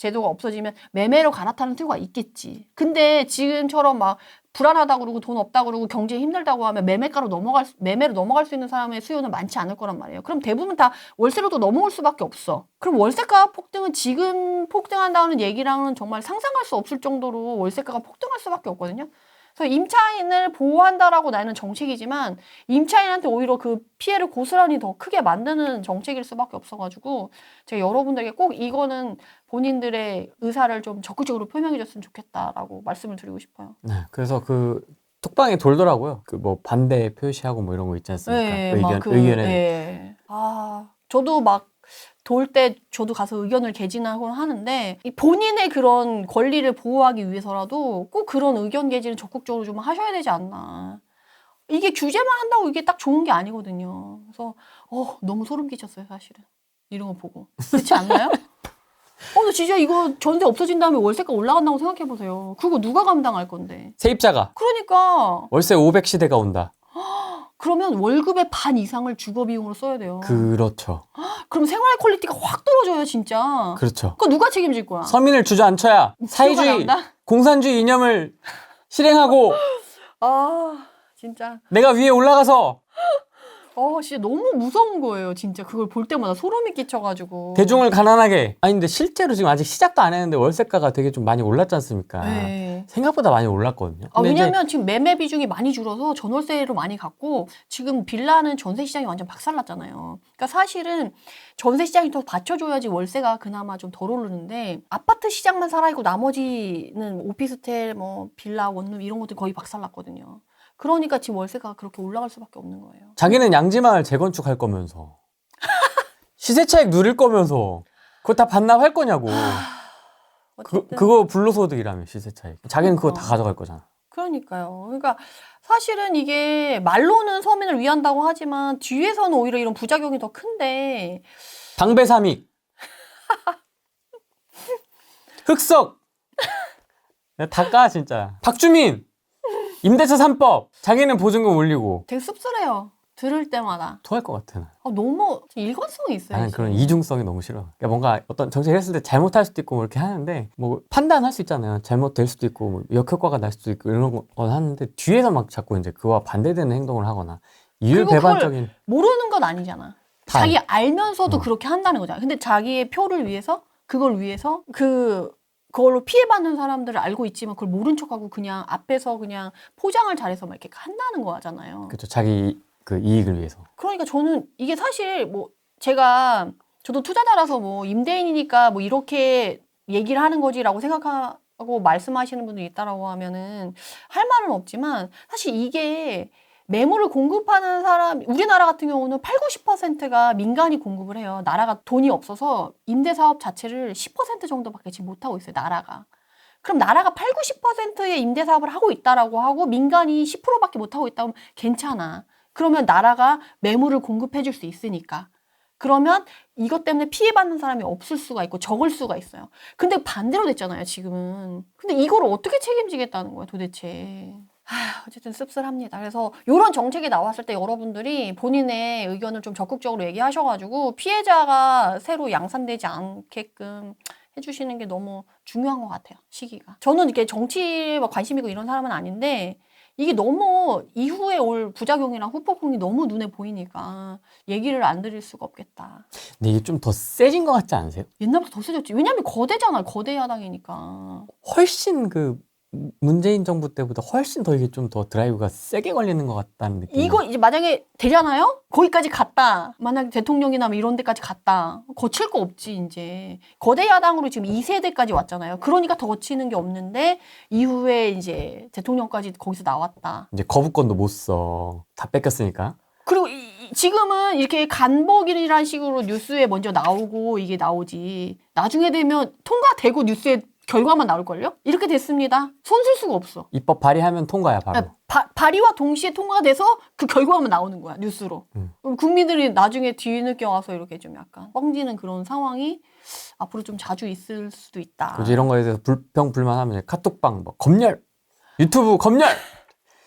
S2: 제도가 없어지면 매매로 갈아타는 수요가 있겠지. 근데 지금처럼 막 불안하다고 그러고 돈 없다고 그러고 경제 힘들다고 하면 매매로 넘어갈 수 있는 사람의 수요는 많지 않을 거란 말이에요. 그럼 대부분 다 월세로도 넘어올 수밖에 없어. 그럼 월세가 폭등은 지금 폭등한다는 얘기랑은 정말 상상할 수 없을 정도로 월세가가 폭등할 수밖에 없거든요. 그래서 임차인을 보호한다라고 나는 정책이지만 임차인한테 오히려 그 피해를 고스란히 더 크게 만드는 정책일 수밖에 없어가지고 제가 여러분들에게 꼭 이거는 본인들의 의사를 좀 적극적으로 표명해줬으면 좋겠다라고 말씀을 드리고 싶어요.
S1: 네, 그래서 그 톡방에 돌더라고요. 그 뭐 반대 표시하고 뭐 이런 거 있지 않습니까?
S2: 네,
S1: 의견에.
S2: 네. 저도 막 돌 때 저도 가서 의견을 개진하곤 하는데 이 본인의 그런 권리를 보호하기 위해서라도 꼭 그런 의견 개진을 적극적으로 좀 하셔야 되지 않나. 이게 규제만 한다고 이게 딱 좋은 게 아니거든요. 그래서 너무 소름 끼쳤어요, 사실은. 이런 거 보고. 그렇지 않나요? 나 진짜 이거 전세 없어진 다음에 월세가 올라간다고 생각해 보세요. 그거 누가 감당할 건데.
S1: 세입자가
S2: 그러니까
S1: 월세 500시대가 온다.
S2: 그러면 월급의 반 이상을 주거 비용으로 써야 돼요.
S1: 그렇죠.
S2: 그럼 생활 퀄리티가 확 떨어져요, 진짜.
S1: 그렇죠.
S2: 그거 누가 책임질 거야?
S1: 서민을 주저앉혀야 사회주의, 공산주의 이념을 실행하고
S2: 진짜.
S1: 내가 위에 올라가서
S2: 진짜 너무 무서운 거예요, 진짜. 그걸 볼 때마다 소름이 끼쳐가지고.
S1: 대중을 가난하게. 아니 근데 실제로 지금 아직 시작도 안 했는데 월세가가 되게 좀 많이 올랐지 않습니까?
S2: 네.
S1: 생각보다 많이 올랐거든요. 근데
S2: 왜냐면 지금 매매 비중이 많이 줄어서 전월세로 많이 갔고 지금 빌라는 전세 시장이 완전 박살났잖아요. 그러니까 사실은 전세 시장이 더 받쳐줘야지 월세가 그나마 좀 덜 오르는데 아파트 시장만 살아있고 나머지는 오피스텔, 뭐 빌라, 원룸 이런 것들 거의 박살났거든요. 그러니까 지금 월세가 그렇게 올라갈 수밖에 없는 거예요.
S1: 자기는 양지마을 재건축할 거면서 시세 차익 누릴 거면서 그거 다 반납할 거냐고.
S2: 어쨌든
S1: 그거 불로소득이라며 시세 차익. 자기는 그거 다 가져갈 거잖아.
S2: 그러니까요. 그러니까 사실은 이게 말로는 서민을 위한다고 하지만 뒤에서는 오히려 이런 부작용이 더 큰데
S1: 당배삼익 흑석 다 까 진짜. 박주민 임대차 3법 자기는 보증금 올리고.
S2: 되게 씁쓸해요. 들을 때마다.
S1: 토할 것 같아. 나.
S2: 너무 일관성이 있어요.
S1: 나는
S2: 지금.
S1: 그런 이중성이 너무 싫어. 그러니까 뭔가 어떤 정책을 했을 때 잘못할 수도 있고 뭐 이렇게 하는데 뭐 판단할 수 있잖아요. 잘못될 수도 있고 뭐 역효과가 날 수도 있고 이런 건 하는데 뒤에서 막 자꾸 이제 그와 반대되는 행동을 하거나 이율배반적인.
S2: 모르는 건 아니잖아. 자기 알면서도
S1: 어.
S2: 그렇게 한다는 거잖아. 근데 자기의 표를 위해서 그걸 위해서 그걸로 피해받는 사람들을 알고 있지만 그걸 모른 척하고 그냥 앞에서 그냥 포장을 잘해서 막 이렇게 한다는 거잖아요.
S1: 그렇죠. 자기 그 이익을 위해서.
S2: 그러니까 저는 이게 사실 뭐 저도 투자자라서 뭐 임대인이니까 뭐 이렇게 얘기를 하는 거지라고 생각하고 말씀하시는 분들이 있다라고 하면은 할 말은 없지만 사실 이게 매물을 공급하는 우리나라 같은 경우는 80~90%가 민간이 공급을 해요. 나라가 돈이 없어서 임대사업 자체를 10% 정도밖에 지금 못하고 있어요, 나라가. 그럼 나라가 80~90%의 임대사업을 하고 있다라고 하고 민간이 10%밖에 못하고 있다면 괜찮아. 그러면 나라가 매물을 공급해 줄 수 있으니까. 그러면 이것 때문에 피해받는 사람이 없을 수가 있고 적을 수가 있어요. 근데 반대로 됐잖아요, 지금은. 근데 이걸 어떻게 책임지겠다는 거야, 도대체. 어쨌든 씁쓸합니다. 그래서 이런 정책이 나왔을 때 여러분들이 본인의 의견을 좀 적극적으로 얘기하셔가지고 피해자가 새로 양산되지 않게끔 해주시는 게 너무 중요한 것 같아요, 시기가. 저는 이렇게 정치에 관심 있고 이런 사람은 아닌데 이게 너무 이후에 올 부작용이랑 후폭풍이 너무 눈에 보이니까 얘기를 안 드릴 수가 없겠다.
S1: 근데 이게 좀 더 세진 것 같지 않으세요?
S2: 옛날부터 더 세졌지. 왜냐면 거대잖아요. 거대 야당이니까.
S1: 훨씬 그 문재인 정부 때보다 훨씬 더 이게 좀 더 드라이브가 세게 걸리는 것 같다는 느낌.
S2: 이거 이제 만약에 되잖아요? 거기까지 갔다. 만약에 대통령이나 뭐 이런 데까지 갔다. 거칠 거 없지, 이제. 거대 야당으로 지금 2세대까지 왔잖아요. 그러니까 더 거치는 게 없는데, 이후에 이제 대통령까지 거기서 나왔다.
S1: 이제 거부권도 못 써. 다 뺏겼으니까.
S2: 그리고 지금은 이렇게 간복이라는 식으로 뉴스에 먼저 나오고 이게 나오지. 나중에 되면 통과되고 뉴스에 결과만 나올걸요? 이렇게 됐습니다. 손 쓸 수가 없어.
S1: 입법 발의하면 통과야 바로.
S2: 발의와 동시에 통과돼서 그 결과만 나오는 거야, 뉴스로. 그럼 국민들이 나중에 뒤늦게 와서 이렇게 좀 약간 뻥지는 그런 상황이 앞으로 좀 자주 있을 수도 있다.
S1: 그래서 이런 거에 대해서 불평불만하면 이제 카톡방 뭐 검열, 유튜브 검열,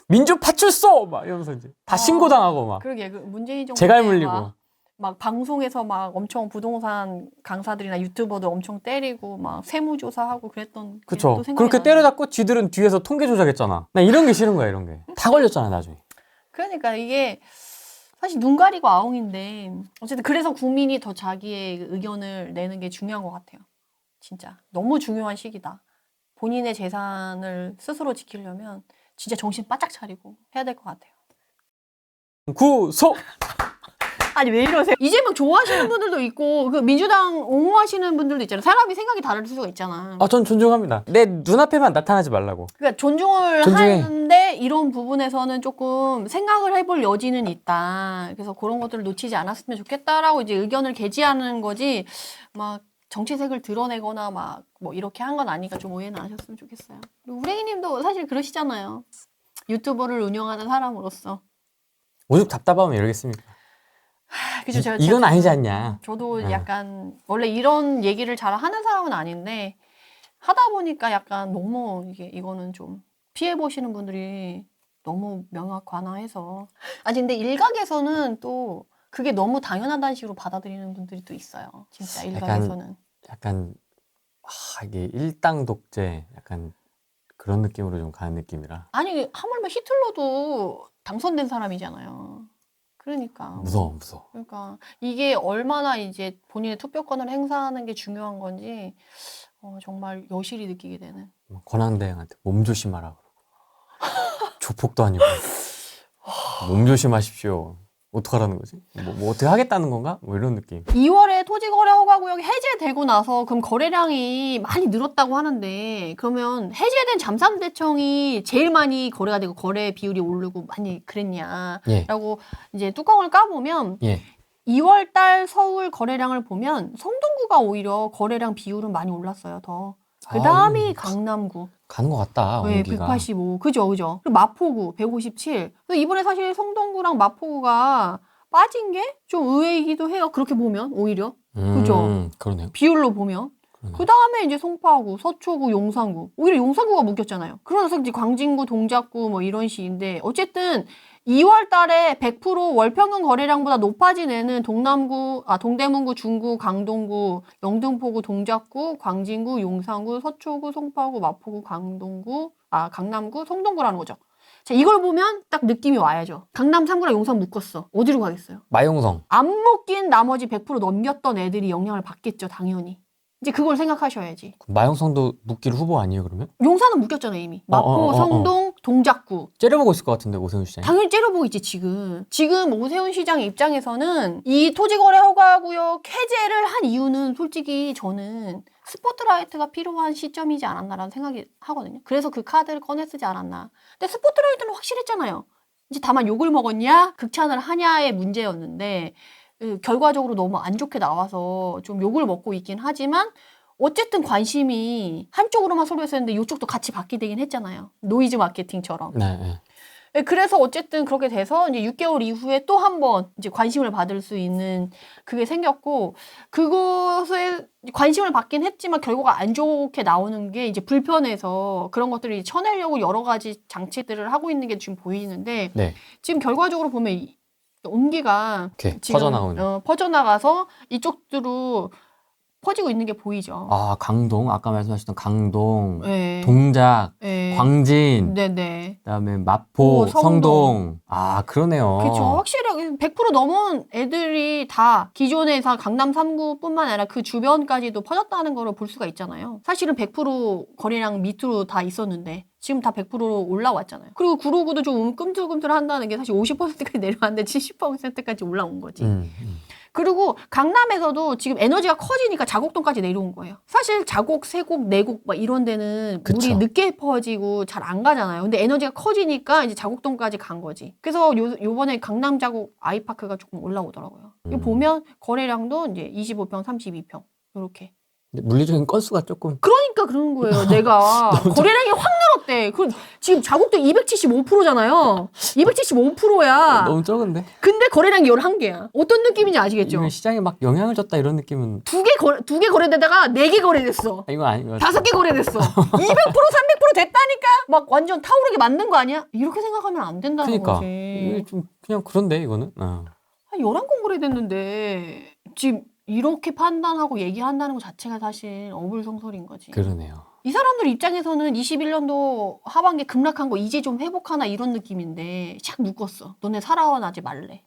S1: 민주 파출소 막 이러면서 이제 다 신고당하고 막
S2: 그러게, 그 문재인 정부
S1: 재갈
S2: 때
S1: 물리고.
S2: 막 막 방송에서 막 엄청 부동산 강사들이나 유튜버들 엄청 때리고 막 세무조사하고 그랬던 게
S1: 그쵸.
S2: 또 생각이
S1: 그렇게
S2: 나요.
S1: 때려잡고 지들은 뒤에서 통계 조작했잖아. 나 이런 게 싫은 거야, 이런 게. 다 걸렸잖아, 나중에.
S2: 그러니까 이게 사실 눈 가리고 아웅인데 어쨌든 그래서 국민이 더 자기의 의견을 내는 게 중요한 것 같아요. 진짜 너무 중요한 시기다. 본인의 재산을 스스로 지키려면 진짜 정신 바짝 차리고 해야 될 것 같아요.
S1: 구속!
S2: 아니 왜 이러세요? 이재명 좋아하시는 분들도 있고 그 민주당 옹호하시는 분들도 있잖아요. 사람이 생각이 다를 수가 있잖아.
S1: 아, 전 존중합니다. 내 눈앞에만 나타나지 말라고.
S2: 그러니까 존중을
S1: 존중해.
S2: 하는데 이런 부분에서는 조금 생각을 해볼 여지는 있다. 그래서 그런 것들을 놓치지 않았으면 좋겠다라고 이제 의견을 개지하는 거지 막 정치색을 드러내거나 막 뭐 이렇게 한 건 아니까 좀 오해는 안 하셨으면 좋겠어요. 그리고 우랭이님도 사실 그러시잖아요. 유튜버를 운영하는 사람으로서.
S1: 오죽 답답하면 이러겠습니까?
S2: 그죠? 제가
S1: 이건 아니지 않냐.
S2: 저도
S1: 네.
S2: 약간 원래 이런 얘기를 잘 하는 사람은 아닌데 하다 보니까 약간 너무 이거는 좀 피해 보시는 분들이 너무 명확관화해서 근데 일각에서는 또 그게 너무 당연하다는 식으로 받아들이는 분들이 또 있어요. 진짜 일각에서는.
S1: 약간, 이게 일당 독재, 약간 그런 느낌으로 좀 가는 느낌이라.
S2: 아니 하물며 히틀러도 당선된 사람이잖아요. 그러니까
S1: 무서워.
S2: 그러니까 이게 얼마나 이제 본인의 투표권을 행사하는 게 중요한 건지 정말 여실히 느끼게 되는.
S1: 권한대행한테 몸 조심하라 그러고. 조폭도 아니고. 몸 조심하십시오. 어떡하라는 거지? 뭐 어떻게 하겠다는 건가? 뭐 이런 느낌.
S2: 2월에 토지거래 허가구역이 해제되고 나서 그럼 거래량이 많이 늘었다고 하는데 그러면 해제된 잠산대청이 제일 많이 거래가 되고 거래 비율이 오르고 많이 그랬냐라고 이제 뚜껑을 까보면
S1: 예.
S2: 2월 달 서울 거래량을 보면 성동구가 오히려 거래량 비율은 많이 올랐어요. 더. 그 다음이 강남구.
S1: 가는 것 같다.
S2: 네,
S1: 온기가.
S2: 185. 그죠. 그리고 마포구 157. 그래서 이번에 사실 성동구랑 마포구가 빠진 게 좀 의외이기도 해요. 그렇게 보면 오히려. 그죠.
S1: 그러네요.
S2: 비율로 보면. 그 다음에 이제 송파구, 서초구, 용산구. 오히려 용산구가 묶였잖아요. 그러면서 이제 광진구, 동작구 뭐 이런 식인데 어쨌든 2월 달에 100% 월평균 거래량보다 높아진 애는 동대문구, 중구, 강동구, 영등포구, 동작구, 광진구, 용산구, 서초구, 송파구, 마포구, 강남구, 성동구라는 거죠. 자, 이걸 보면 딱 느낌이 와야죠. 강남 3구랑 용산 묶었어. 어디로 가겠어요?
S1: 마용성.
S2: 안 묶인 나머지 100% 넘겼던 애들이 영향을 받겠죠, 당연히. 이제 그걸 생각하셔야지.
S1: 마용성도 묶일 후보 아니에요, 그러면?
S2: 용산은 묶였잖아요, 이미. 마포, 성동, 동작구.
S1: 째려보고 있을 것 같은데, 오세훈 시장이.
S2: 당연히 째려보고 있지, 지금. 지금 오세훈 시장 입장에서는 이 토지거래 허가구역 해제를 한 이유는 솔직히 저는 스포트라이트가 필요한 시점이지 않았나라는 생각이 하거든요. 그래서 그 카드를 꺼내 쓰지 않았나. 근데 스포트라이트는 확실했잖아요. 이제 다만 욕을 먹었냐, 극찬을 하냐의 문제였는데 결과적으로 너무 안 좋게 나와서 좀 욕을 먹고 있긴 하지만 어쨌든 관심이 한쪽으로만 쏠렸었는데 이쪽도 같이 받게 되긴 했잖아요. 노이즈 마케팅처럼.
S1: 네.
S2: 그래서 어쨌든 그렇게 돼서 이제 6개월 이후에 또 한 번 이제 관심을 받을 수 있는 그게 생겼고 그것에 관심을 받긴 했지만 결과가 안 좋게 나오는 게 이제 불편해서 그런 것들을 쳐내려고 여러 가지 장치들을 하고 있는 게 지금 보이는데
S1: 네.
S2: 지금 결과적으로 보면 온기가 지금 퍼져나가서 이쪽으로 퍼지고 있는 게 보이죠.
S1: 아, 강동, 아까 말씀하셨던 강동,
S2: 네.
S1: 동작,
S2: 네.
S1: 광진,
S2: 네네.
S1: 그다음에 마포, 성동. 아, 그러네요.
S2: 그렇죠. 확실히 100% 넘은 애들이 다 기존에서 강남 3구뿐만 아니라 그 주변까지도 퍼졌다는 걸 볼 수가 있잖아요. 사실은 100% 거래량 밑으로 다 있었는데 지금 다 100%로 올라왔잖아요. 그리고 구로구도 좀 꿈틀꿈틀 한다는 게 사실 50%까지 내려왔는데 70%까지 올라온 거지. 그리고 강남에서도 지금 에너지가 커지니까 자곡동까지 내려온 거예요. 사실 자곡, 세곡, 내곡 막 이런 데는 물이 늦게 퍼지고 잘 안 가잖아요. 근데 에너지가 커지니까 이제 자곡동까지 간 거지. 그래서 요번에 강남 자곡 아이파크가 조금 올라오더라고요. 이거 보면 거래량도 이제 25평, 32평 이렇게.
S1: 물리적인 건수가 조금.
S2: 그러니까 그런 거예요. 내가 거래량이 확 늘었대. 지금 자국도 275%잖아요. 275%야.
S1: 너무 적은데?
S2: 근데 거래량이 11개야. 어떤 느낌인지 아시겠죠?
S1: 이건 시장에 막 영향을 줬다 이런 느낌은.
S2: 두 개 거래되다가 4개 거래됐어.
S1: 이건 아닌 것
S2: 5개 거래됐어. 200%, 300% 됐다니까? 막 완전 타오르게 만든 거 아니야? 이렇게 생각하면 안 된다는
S1: 그러니까.
S2: 거지.
S1: 이게 좀 그냥 그런데 이거는.
S2: 11건 거래됐는데 지금 이렇게 판단하고 얘기한다는 것 자체가 사실 어불성설인 거지.
S1: 그러네요.
S2: 이 사람들 입장에서는 21년도 하반기 급락한 거 이제 좀 회복하나 이런 느낌인데 샥 묶었어. 너네 살아나지 말래.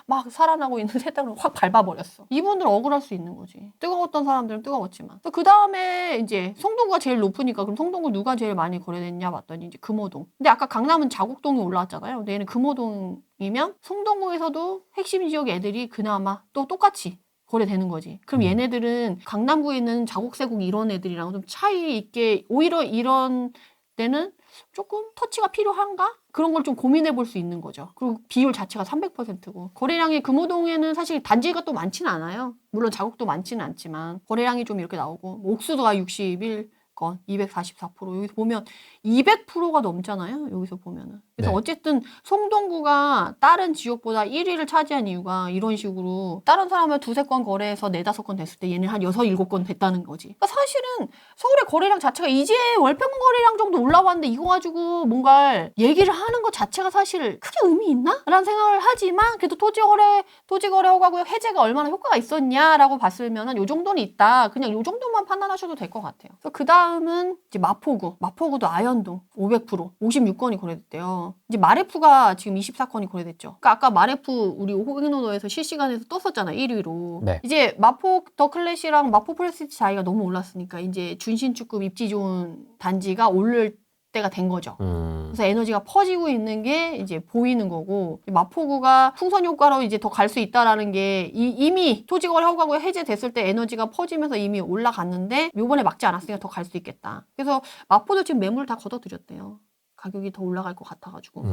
S2: 막 살아나고 있는 세상을 확 밟아버렸어. 이분들 억울할 수 있는 거지. 뜨거웠던 사람들은 뜨거웠지만. 그 다음에 이제 성동구가 제일 높으니까 그럼 성동구 누가 제일 많이 거래됐냐 봤더니 이제 금호동. 근데 아까 강남은 자곡동이 올라왔잖아요. 근데 얘는 금호동이면 성동구에서도 핵심 지역 애들이 그나마 또 똑같이 거래되는 거지. 그럼 얘네들은 강남구에 있는 자곡세곡 이런 애들이랑 좀 차이 있게 오히려 이런 때는 조금 터치가 필요한가? 그런 걸 좀 고민해 볼 수 있는 거죠. 그리고 비율 자체가 300%고 거래량이 금호동에는 사실 단지가 또 많지는 않아요. 물론 자곡도 많지는 않지만 거래량이 좀 이렇게 나오고 옥수도가 61건 244% 여기서 보면 200%가 넘잖아요. 여기서 보면은. 그래서
S1: 네.
S2: 어쨌든 송동구가 다른 지역보다 1위를 차지한 이유가 이런 식으로 다른 사람은 2-3건 거래해서 4-5건 됐을 때 얘는 한 6-7건 됐다는 거지. 그러니까 사실은 서울의 거래량 자체가 이제 월평균 거래량 정도 올라왔는데 이거 가지고 뭔가 얘기를 하는 것 자체가 사실 크게 의미 있나? 라는 생각을 하지만 그래도 토지거래 허가구역 해제가 얼마나 효과가 있었냐라고 봤으면은 요 정도는 있다. 그냥 요 정도만 판단하셔도 될 것 같아요. 그 다음은 이제 마포구도 아현동 500% 56건이 거래됐대요. 이제 마레프가 지금 24건이 거래됐죠. 그러니까 아까 마레프 우리 호갱노노에서 실시간에서 떴었잖아 1위로.
S1: 네.
S2: 이제 마포 더 클래시랑 마포 프레스티지 자이가 너무 올랐으니까 이제 준신축급 입지 좋은 단지가 오를 때가 된 거죠. 그래서 에너지가 퍼지고 있는 게 이제 보이는 거고 마포구가 풍선 효과로 이제 더 갈 수 있다라는 게 이미 토지거래 허가구역 해제됐을 때 에너지가 퍼지면서 이미 올라갔는데 요번에 막지 않았으니까 더 갈 수 있겠다. 그래서 마포도 지금 매물 다 걷어들였대요. 가격이 더 올라갈 것 같아가지고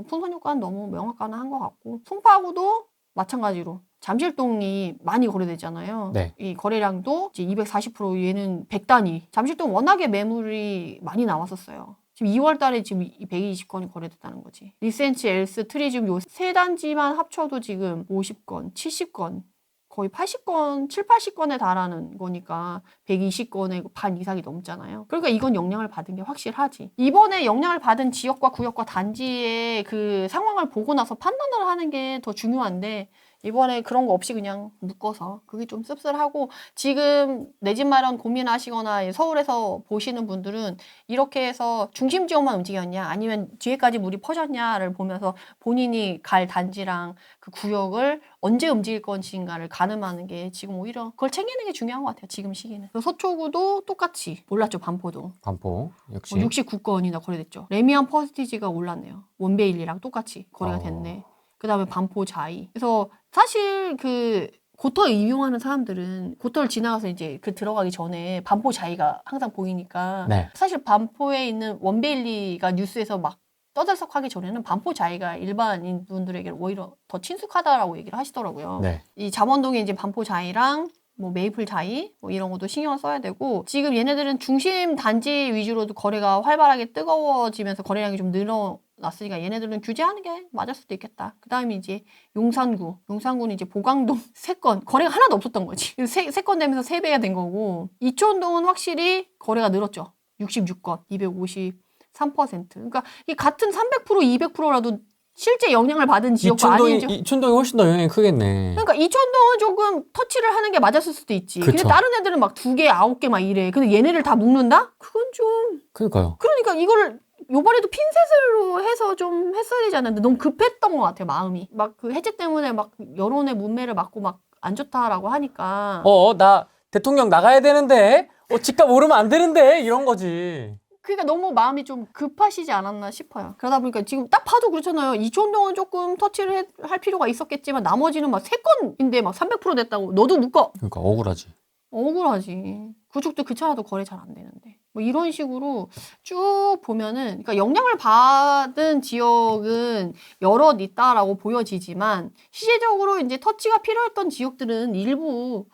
S2: 풍선 효과는 너무 명확한 것 같고 송파구도 마찬가지로 잠실동이 많이 거래되잖아요.
S1: 네.
S2: 이 거래량도 이제 240% 얘는 100단위. 잠실동 워낙에 매물이 많이 나왔었어요. 지금 2월 달에 지금 120건이 거래됐다는 거지. 리센치, 엘스, 트리즘 요 세 단지만 합쳐도 지금 50건, 70건, 거의 80건, 80건에 달하는 거니까 120건의 반 이상이 넘잖아요. 그러니까 이건 영향을 받은 게 확실하지. 이번에 영향을 받은 지역과 구역과 단지의 그 상황을 보고 나서 판단을 하는 게 더 중요한데 이번에 그런 거 없이 그냥 묶어서 그게 좀 씁쓸하고 지금 내 집 마련 고민하시거나 서울에서 보시는 분들은 이렇게 해서 중심 지역만 움직였냐 아니면 뒤에까지 물이 퍼졌냐를 보면서 본인이 갈 단지랑 그 구역을 언제 움직일 것인가를 가늠하는 게 지금 오히려 그걸 챙기는 게 중요한 것 같아요. 지금 시기는. 서초구도 똑같이 올랐죠. 반포도.
S1: 반포 역시
S2: 69건이나 거래됐죠. 레미안 퍼스티지가 올랐네요. 원베일리랑 똑같이 거래가 됐네. 그 다음에 반포 자이. 그래서 사실 그 고터 이용하는 사람들은 고터를 지나가서 이제 그 들어가기 전에 반포 자이가 항상 보이니까
S1: 네.
S2: 사실 반포에 있는 원베일리가 뉴스에서 막 떠들썩하기 전에는 반포 자이가 일반인 분들에게 오히려 더 친숙하다라고 얘기를 하시더라고요.
S1: 네.
S2: 이 잠원동에 이제 반포 자이랑 뭐 메이플 자이 뭐 이런 것도 신경을 써야 되고 지금 얘네들은 중심 단지 위주로도 거래가 활발하게 뜨거워지면서 거래량이 좀 늘어났으니까 얘네들은 규제하는 게 맞을 수도 있겠다. 그 다음에 이제 용산구는 이제 보강동 3건 거래가 하나도 없었던 거지. 3건 되면서 3배가 된 거고 이촌동은 확실히 거래가 늘었죠. 66건 253%. 그러니까 이 같은 300% 200%라도 실제 영향을 받은 지역과 아닌 지역.
S1: 이촌동이 훨씬 더 영향이 크겠네.
S2: 그러니까 이촌동은 조금 터치를 하는 게 맞았을 수도 있지. 근데
S1: 그쵸.
S2: 다른 애들은 막 2개, 9개 막 이래. 근데 얘네를 다 묶는다? 그건 좀.
S1: 그러니까요.
S2: 그러니까 이거를 요번에도 핀셋으로 해서 좀 했어야 되지 않았는데 너무 급했던 것 같아요, 마음이. 막 그 해제 때문에 막 여론의 문매를 맞고 막 안 좋다라고 하니까.
S1: 나 대통령 나가야 되는데, 집값 오르면 안 되는데, 이런 거지.
S2: 그러니까 너무 마음이 좀 급하시지 않았나 싶어요. 그러다 보니까 지금 딱 봐도 그렇잖아요. 이촌동은 조금 터치를 할 필요가 있었겠지만 나머지는 막 3건인데 막 300% 됐다고. 너도 묶어.
S1: 그러니까 억울하지.
S2: 억울하지. 그쪽도 그차라도 거래 잘 안 되는데. 뭐 이런 식으로 쭉 보면은, 그러니까 영향을 받은 지역은 여럿 있다라고 보여지지만, 시제적으로 이제 터치가 필요했던 지역들은 일부,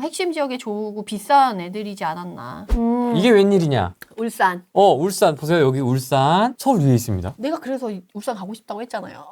S2: 핵심 지역에 좋고 비싼 애들이지 않았나.
S1: 이게 웬일이냐?
S2: 울산.
S1: 울산. 보세요. 여기 울산. 서울 위에 있습니다.
S2: 내가 그래서 울산 가고 싶다고 했잖아요.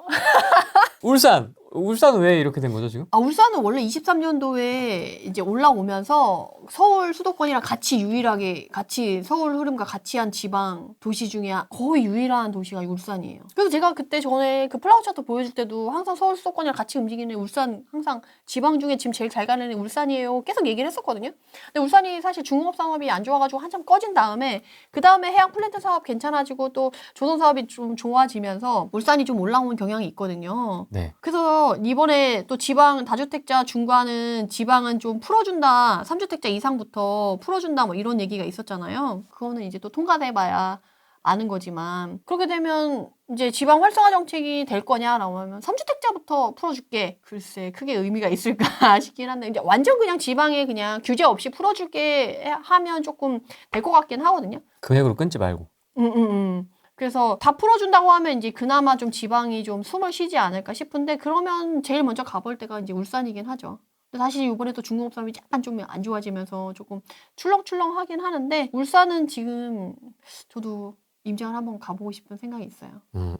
S1: 울산. 울산은 왜 이렇게 된 거죠, 지금?
S2: 울산은 원래 23년도에 이제 올라오면서 서울 수도권이랑 같이 유일하게 같이 서울 흐름과 같이 한 지방 도시 중에 거의 유일한 도시가 울산이에요. 그래서 제가 그때 전에 그 플라워 차트 보여줄 때도 항상 서울 수도권이랑 같이 움직이는 울산, 항상 지방 중에 지금 제일 잘 가는 애 울산이에요. 계속 얘기를 했었거든요. 근데 울산이 사실 중공업 산업이 안 좋아가지고 한참 꺼진 다음에 그 다음에 해양 플랜트 사업 괜찮아지고 또 조선 사업이 좀 좋아지면서 울산이 좀 올라온 경향이 있거든요.
S1: 네.
S2: 그래서 이번에 또 지방 다주택자 중과는 지방은 좀 풀어준다. 3주택자 이상부터 풀어준다. 뭐 이런 얘기가 있었잖아요. 그거는 이제 또 통과돼봐야 아는 거지만 그렇게 되면 이제 지방 활성화 정책이 될 거냐라고 하면 3주택자부터 풀어줄게. 글쎄 크게 의미가 있을까 싶긴 한데 이제 완전 그냥 지방에 그냥 규제 없이 풀어줄게 하면 조금 될 것 같긴 하거든요.
S1: 금액으로 끊지 말고.
S2: 그래서 다 풀어준다고 하면 이제 그나마 좀 지방이 좀 숨을 쉬지 않을까 싶은데 그러면 제일 먼저 가볼 때가 이제 울산이긴 하죠. 근데 사실 이번에 또 중공업 산업이 약간 좀 안 좋아지면서 조금 출렁출렁하긴 하는데 울산은 지금 저도 임장을 한번 가보고 싶은 생각이 있어요.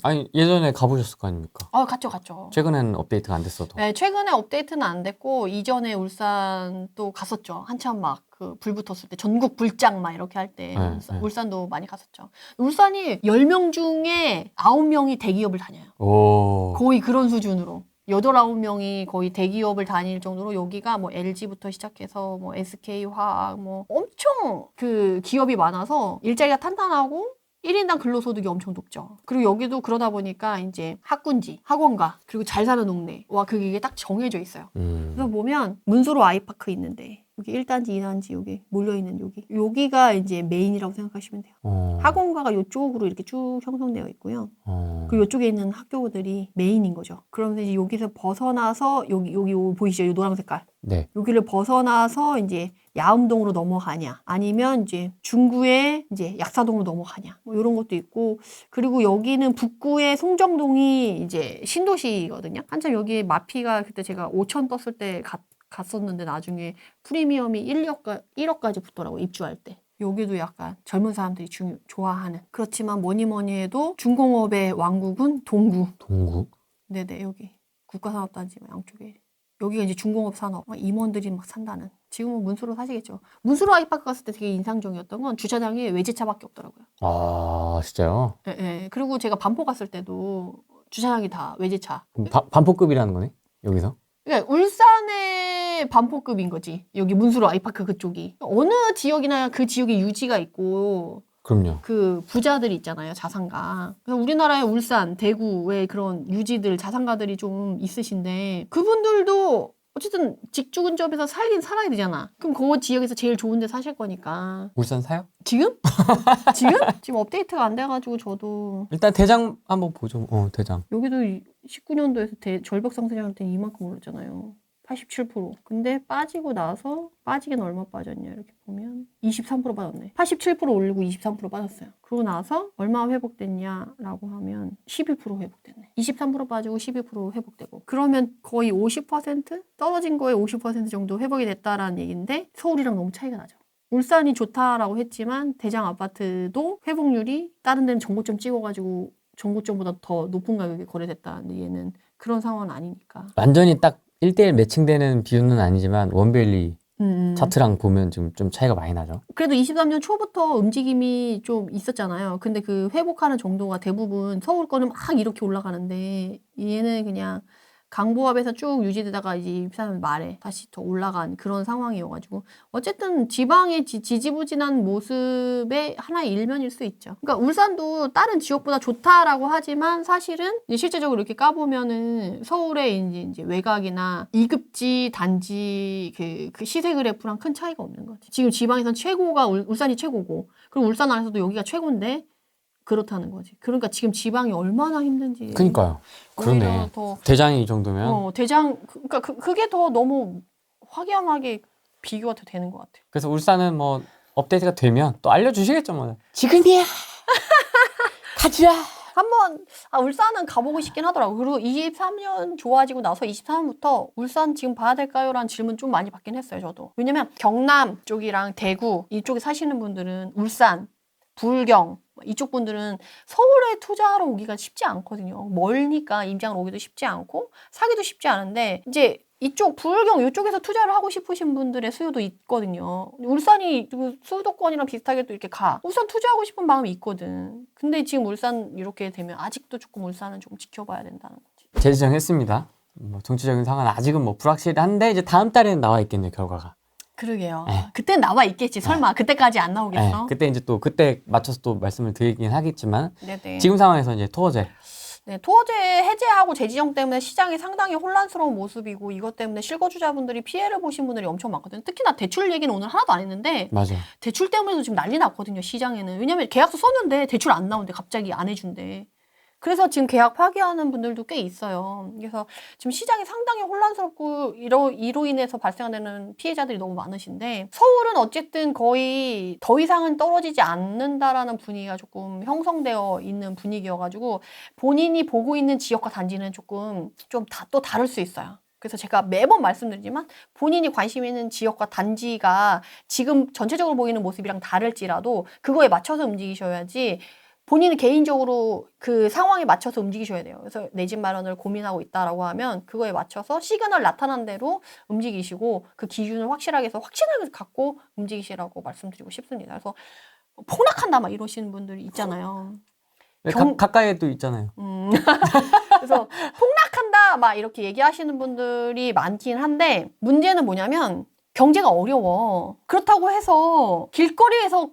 S1: 아니, 예전에 가보셨을 거 아닙니까?
S2: 갔죠.
S1: 최근에는 업데이트가 안 됐어도.
S2: 네, 최근에 업데이트는 안 됐고 이전에 울산 또 갔었죠. 한참 막 그 불 붙었을 때 전국 불장 막 이렇게 할 때
S1: 네.
S2: 울산도 많이 갔었죠. 울산이 10명 중에 9명이 대기업을 다녀요.
S1: 오.
S2: 거의 그런 수준으로. 8, 9명이 거의 대기업을 다닐 정도로 여기가 뭐 LG부터 시작해서 뭐 SK화학 뭐 엄청 그 기업이 많아서 일자리가 탄탄하고 1인당 근로소득이 엄청 높죠. 그리고 여기도 그러다 보니까 이제 학군지, 학원가, 그리고 잘 사는 동네. 와, 그게 딱 정해져 있어요. 그래서 보면 문수로 아이파크 있는데 여기 1단지, 2단지 여기 몰려있는 여기가 이제 메인이라고 생각하시면 돼요. 학원가가 이쪽으로 이렇게 쭉 형성되어 있고요. 그리고 이쪽에 있는 학교들이 메인인 거죠. 그러면서 이제 여기서 벗어나서 여기 보이시죠? 이 노란 색깔.
S1: 네.
S2: 여기를 벗어나서 이제 야음동으로 넘어가냐, 아니면 이제 중구의 이제 약사동으로 넘어가냐, 뭐 이런 것도 있고, 그리고 여기는 북구의 송정동이 이제 신도시거든요. 한참 여기에 마피가 그때 제가 5천 떴을 때 갔었는데 나중에 프리미엄이 1억까지 붙더라고, 입주할 때. 여기도 약간 젊은 사람들이 좋아하는. 그렇지만 뭐니 해도 중공업의 왕국은 동구.
S1: 동구?
S2: 네네, 여기. 국가산업단지 양쪽에. 여기가 이제 중공업 산업, 임원들이 막 산다는. 지금은 문수로 사시겠죠. 문수로 아이파크 갔을 때 되게 인상적이었던 건 주차장에 외제차밖에 없더라고요.
S1: 아, 진짜요?
S2: 예, 예. 그리고 제가 반포 갔을 때도 주차장이 다 외제차.
S1: 그럼 반포급이라는 거네? 여기서?
S2: 그러니까 울산의 반포급인 거지. 여기 문수로 아이파크 그쪽이. 어느 지역이나 그 지역에 유지가 있고
S1: 그럼요.
S2: 그 부자들이 있잖아요, 자산가. 그래서 우리나라의 울산, 대구의 그런 유지들, 자산가들이 좀 있으신데 그분들도 어쨌든 직주 근접해서 살긴 살아야 되잖아. 그럼 그 지역에서 제일 좋은 데 사실 거니까.
S1: 울산 사요?
S2: 지금? 지금? 지금 업데이트가 안 돼가지고 저도
S1: 일단 대장 한번 보죠. 대장.
S2: 여기도 19년도에서 절벽 상승할 때는 이만큼 올랐잖아요. 87%. 근데 빠지고 나서 빠지긴 얼마 빠졌냐 이렇게 보면 23% 빠졌네. 87% 올리고 23% 빠졌어요. 그러고 나서 얼마 회복됐냐라고 하면 12% 회복됐네. 23% 빠지고 12% 회복되고. 그러면 거의 50% 떨어진 거에 50% 정도 회복이 됐다라는 얘기인데 서울이랑 너무 차이가 나죠. 울산이 좋다라고 했지만 대장 아파트도 회복률이 다른 데는 정고점 찍어가지고 정고점보다 더 높은 가격에 거래됐다는데 얘는 그런 상황은 아니니까.
S1: 완전히 딱 1대1 매칭되는 비율은 아니지만 원밸리 차트랑 보면 지금 좀 차이가 많이 나죠.
S2: 그래도 23년 초부터 움직임이 좀 있었잖아요. 근데 그 회복하는 정도가 대부분 서울 거는 막 이렇게 올라가는데 얘는 그냥 강보합에서 쭉 유지되다가 이제 23년 말에 다시 더 올라간 그런 상황이어가지고 어쨌든 지방의 지지부진한 모습의 하나의 일면일 수 있죠. 그러니까 울산도 다른 지역보다 좋다라고 하지만 사실은 이제 실제적으로 이렇게 까보면은 서울의 이제 외곽이나 2급지 단지 그 시세 그래프랑 큰 차이가 없는 거지. 지금 지방에선 최고가 울산이 최고고 그리고 울산 안에서도 여기가 최고인데 그렇다는 거지. 그러니까 지금 지방이 얼마나 힘든지.
S1: 그러니까요. 그러네.
S2: 더
S1: 대장이 이 정도면.
S2: 대장 그러니까 그게 더 너무 확연하게 비교가 더 되는 것 같아요.
S1: 그래서 울산은 뭐 업데이트가 되면 또 알려주시겠죠, 뭐. 지금이야. 가자.
S2: 한번 울산은 가보고 싶긴 하더라고. 그리고 23년 좋아지고 나서 24년부터 울산 지금 봐야 될까요? 라는 질문 좀 많이 받긴 했어요, 저도. 왜냐면 경남 쪽이랑 대구 이쪽에 사시는 분들은 울산 불경 이쪽 분들은 서울에 투자하러 오기가 쉽지 않거든요. 멀니까 임장을 오기도 쉽지 않고 사기도 쉽지 않은데 이제 이쪽 불경 이쪽에서 투자를 하고 싶으신 분들의 수요도 있거든요. 울산이 그 수도권이랑 비슷하게 또 이렇게 가. 울산 투자하고 싶은 마음이 있거든. 근데 지금 울산 이렇게 되면 아직도 조금 울산은 좀 지켜봐야 된다는 거지.
S1: 재지정했습니다. 뭐 정치적인 상황은 아직은 뭐 불확실한데 이제 다음 달에는 나와 있겠네요, 결과가.
S2: 그러게요.
S1: 네.
S2: 그때 나와 있겠지. 설마 그때까지 안 나오겠어?
S1: 네, 그때 이제 또 그때 맞춰서 또 말씀을 드리긴 하겠지만
S2: 네네.
S1: 지금 상황에서 이제 토어제
S2: 네, 토어제 해제하고 재지정 때문에 시장이 상당히 혼란스러운 모습이고 이것 때문에 실거주자분들이 피해를 보신 분들이 엄청 많거든요. 특히나 대출 얘기는 오늘 하나도 안 했는데
S1: 맞아.
S2: 대출 때문에도 지금 난리 났거든요. 시장에는. 왜냐면 계약서 썼는데 대출 안 나오는데 갑자기 안 해준대. 그래서 지금 계약 파기하는 분들도 꽤 있어요. 그래서 지금 시장이 상당히 혼란스럽고 이로 인해서 발생하는 피해자들이 너무 많으신데 서울은 어쨌든 거의 더 이상은 떨어지지 않는다라는 분위기가 조금 형성되어 있는 분위기여가지고 본인이 보고 있는 지역과 단지는 조금 좀 또 다를 수 있어요. 그래서 제가 매번 말씀드리지만 본인이 관심 있는 지역과 단지가 지금 전체적으로 보이는 모습이랑 다를지라도 그거에 맞춰서 움직이셔야지 본인은 개인적으로 그 상황에 맞춰서 움직이셔야 돼요. 그래서 내 집 마련을 고민하고 있다라고 하면 그거에 맞춰서 시그널 나타난 대로 움직이시고 그 기준을 확실하게 해서 확신을 갖고 움직이시라고 말씀드리고 싶습니다. 그래서 폭락한다 막 이러시는 분들이 있잖아요.
S1: 가까이에도 있잖아요.
S2: 그래서 폭락한다 막 이렇게 얘기하시는 분들이 많긴 한데 문제는 뭐냐면 경제가 어려워. 그렇다고 해서 길거리에서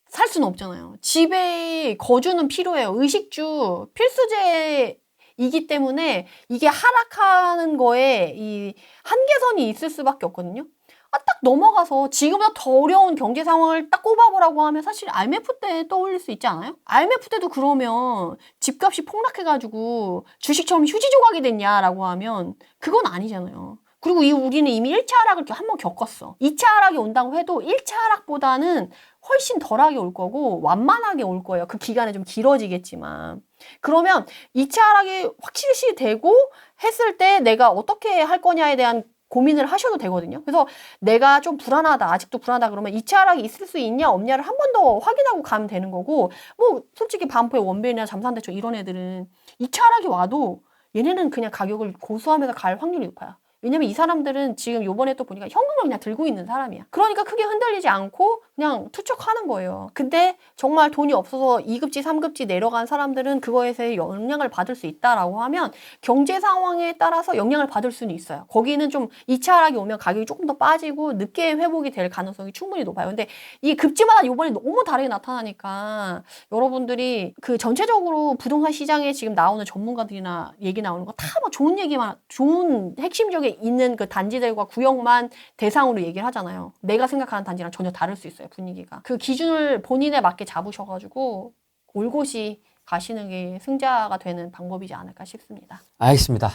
S2: 살 수는 없잖아요. 집에 거주는 필요해요. 의식주 필수제이기 때문에 이게 하락하는 거에 이 한계선이 있을 수밖에 없거든요. 딱 넘어가서 지금보다 더 어려운 경제 상황을 딱 꼽아보라고 하면 사실 IMF 때 떠올릴 수 있지 않아요? IMF 때도 그러면 집값이 폭락해가지고 주식처럼 휴지 조각이 됐냐라고 하면 그건 아니잖아요. 그리고 우리는 이미 1차 하락을 한 번 겪었어. 2차 하락이 온다고 해도 1차 하락보다는 훨씬 덜하게 올 거고 완만하게 올 거예요. 그 기간이 좀 길어지겠지만. 그러면 2차 하락이 확실시 되고 했을 때 내가 어떻게 할 거냐에 대한 고민을 하셔도 되거든요. 그래서 내가 좀 불안하다, 아직도 불안하다 그러면 2차 하락이 있을 수 있냐 없냐를 한 번 더 확인하고 가면 되는 거고 뭐 솔직히 반포의 원벨이나 잠산대청 이런 애들은 2차 하락이 와도 얘네는 그냥 가격을 고수하면서 갈 확률이 높아요. 왜냐면 이 사람들은 지금 요번에 또 보니까 현금을 그냥 들고 있는 사람이야. 그러니까 크게 흔들리지 않고 그냥 투척하는 거예요. 근데 정말 돈이 없어서 2급지, 3급지 내려간 사람들은 그거에서 영향을 받을 수 있다라고 하면 경제 상황에 따라서 영향을 받을 수는 있어요. 거기는 좀 2차 하락이 오면 가격이 조금 더 빠지고 늦게 회복이 될 가능성이 충분히 높아요. 근데 이 급지마다 요번에 너무 다르게 나타나니까 여러분들이 그 전체적으로 부동산 시장에 지금 나오는 전문가들이나 얘기 나오는 거 다 막 좋은 얘기만, 좋은 핵심적인 있는 그 단지들과 구역만 대상으로 얘기를 하잖아요. 내가 생각하는 단지랑 전혀 다를 수 있어요, 분위기가. 그 기준을 본인에 맞게 잡으셔가지고 올곧이 가시는 게 승자가 되는 방법이지 않을까 싶습니다.
S1: 알겠습니다.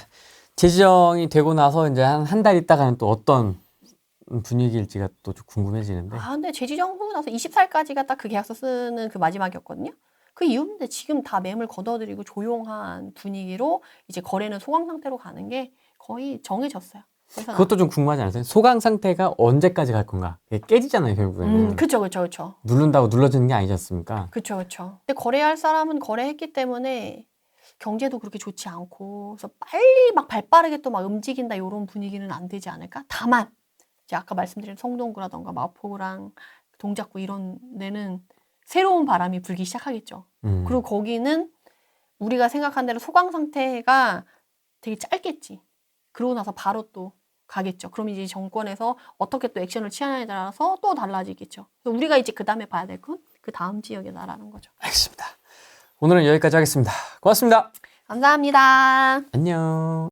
S1: 재지정이 되고 나서 이제 한 달 있다가는 또 어떤 분위기일지가 또 좀 궁금해지는데.
S2: 근데 재지정 후고 나서 24일까지가 딱 그 계약서 쓰는 그 마지막이었거든요. 그 이유인데 지금 다 매물 걷어들이고 조용한 분위기로 이제 거래는 소강 상태로 가는 게 거의 정해졌어요. 그래서
S1: 그것도 좀 궁금하지 않으세요? 소강 상태가 언제까지 갈 건가? 이게 깨지잖아요, 결국에는.
S2: 그쵸.
S1: 누른다고 눌러지는 게 아니지 않습니까?
S2: 그쵸. 근데 거래할 사람은 거래했기 때문에 경제도 그렇게 좋지 않고 그래서 빨리 막 발빠르게 또 막 움직인다 이런 분위기는 안 되지 않을까? 다만 이제 아까 말씀드린 성동구라던가 마포구랑 동작구 이런 데는 새로운 바람이 불기 시작하겠죠. 그리고 거기는 우리가 생각한 대로 소강 상태가 되게 짧겠지. 그러고 나서 바로 또 가겠죠. 그럼 이제 정권에서 어떻게 또 액션을 취하냐에 따라서 또 달라지겠죠. 그래서 우리가 이제 그 다음에 봐야 될 건 그 다음 지역이다라는 거죠.
S1: 알겠습니다. 오늘은 여기까지 하겠습니다. 고맙습니다.
S2: 감사합니다.
S1: 안녕.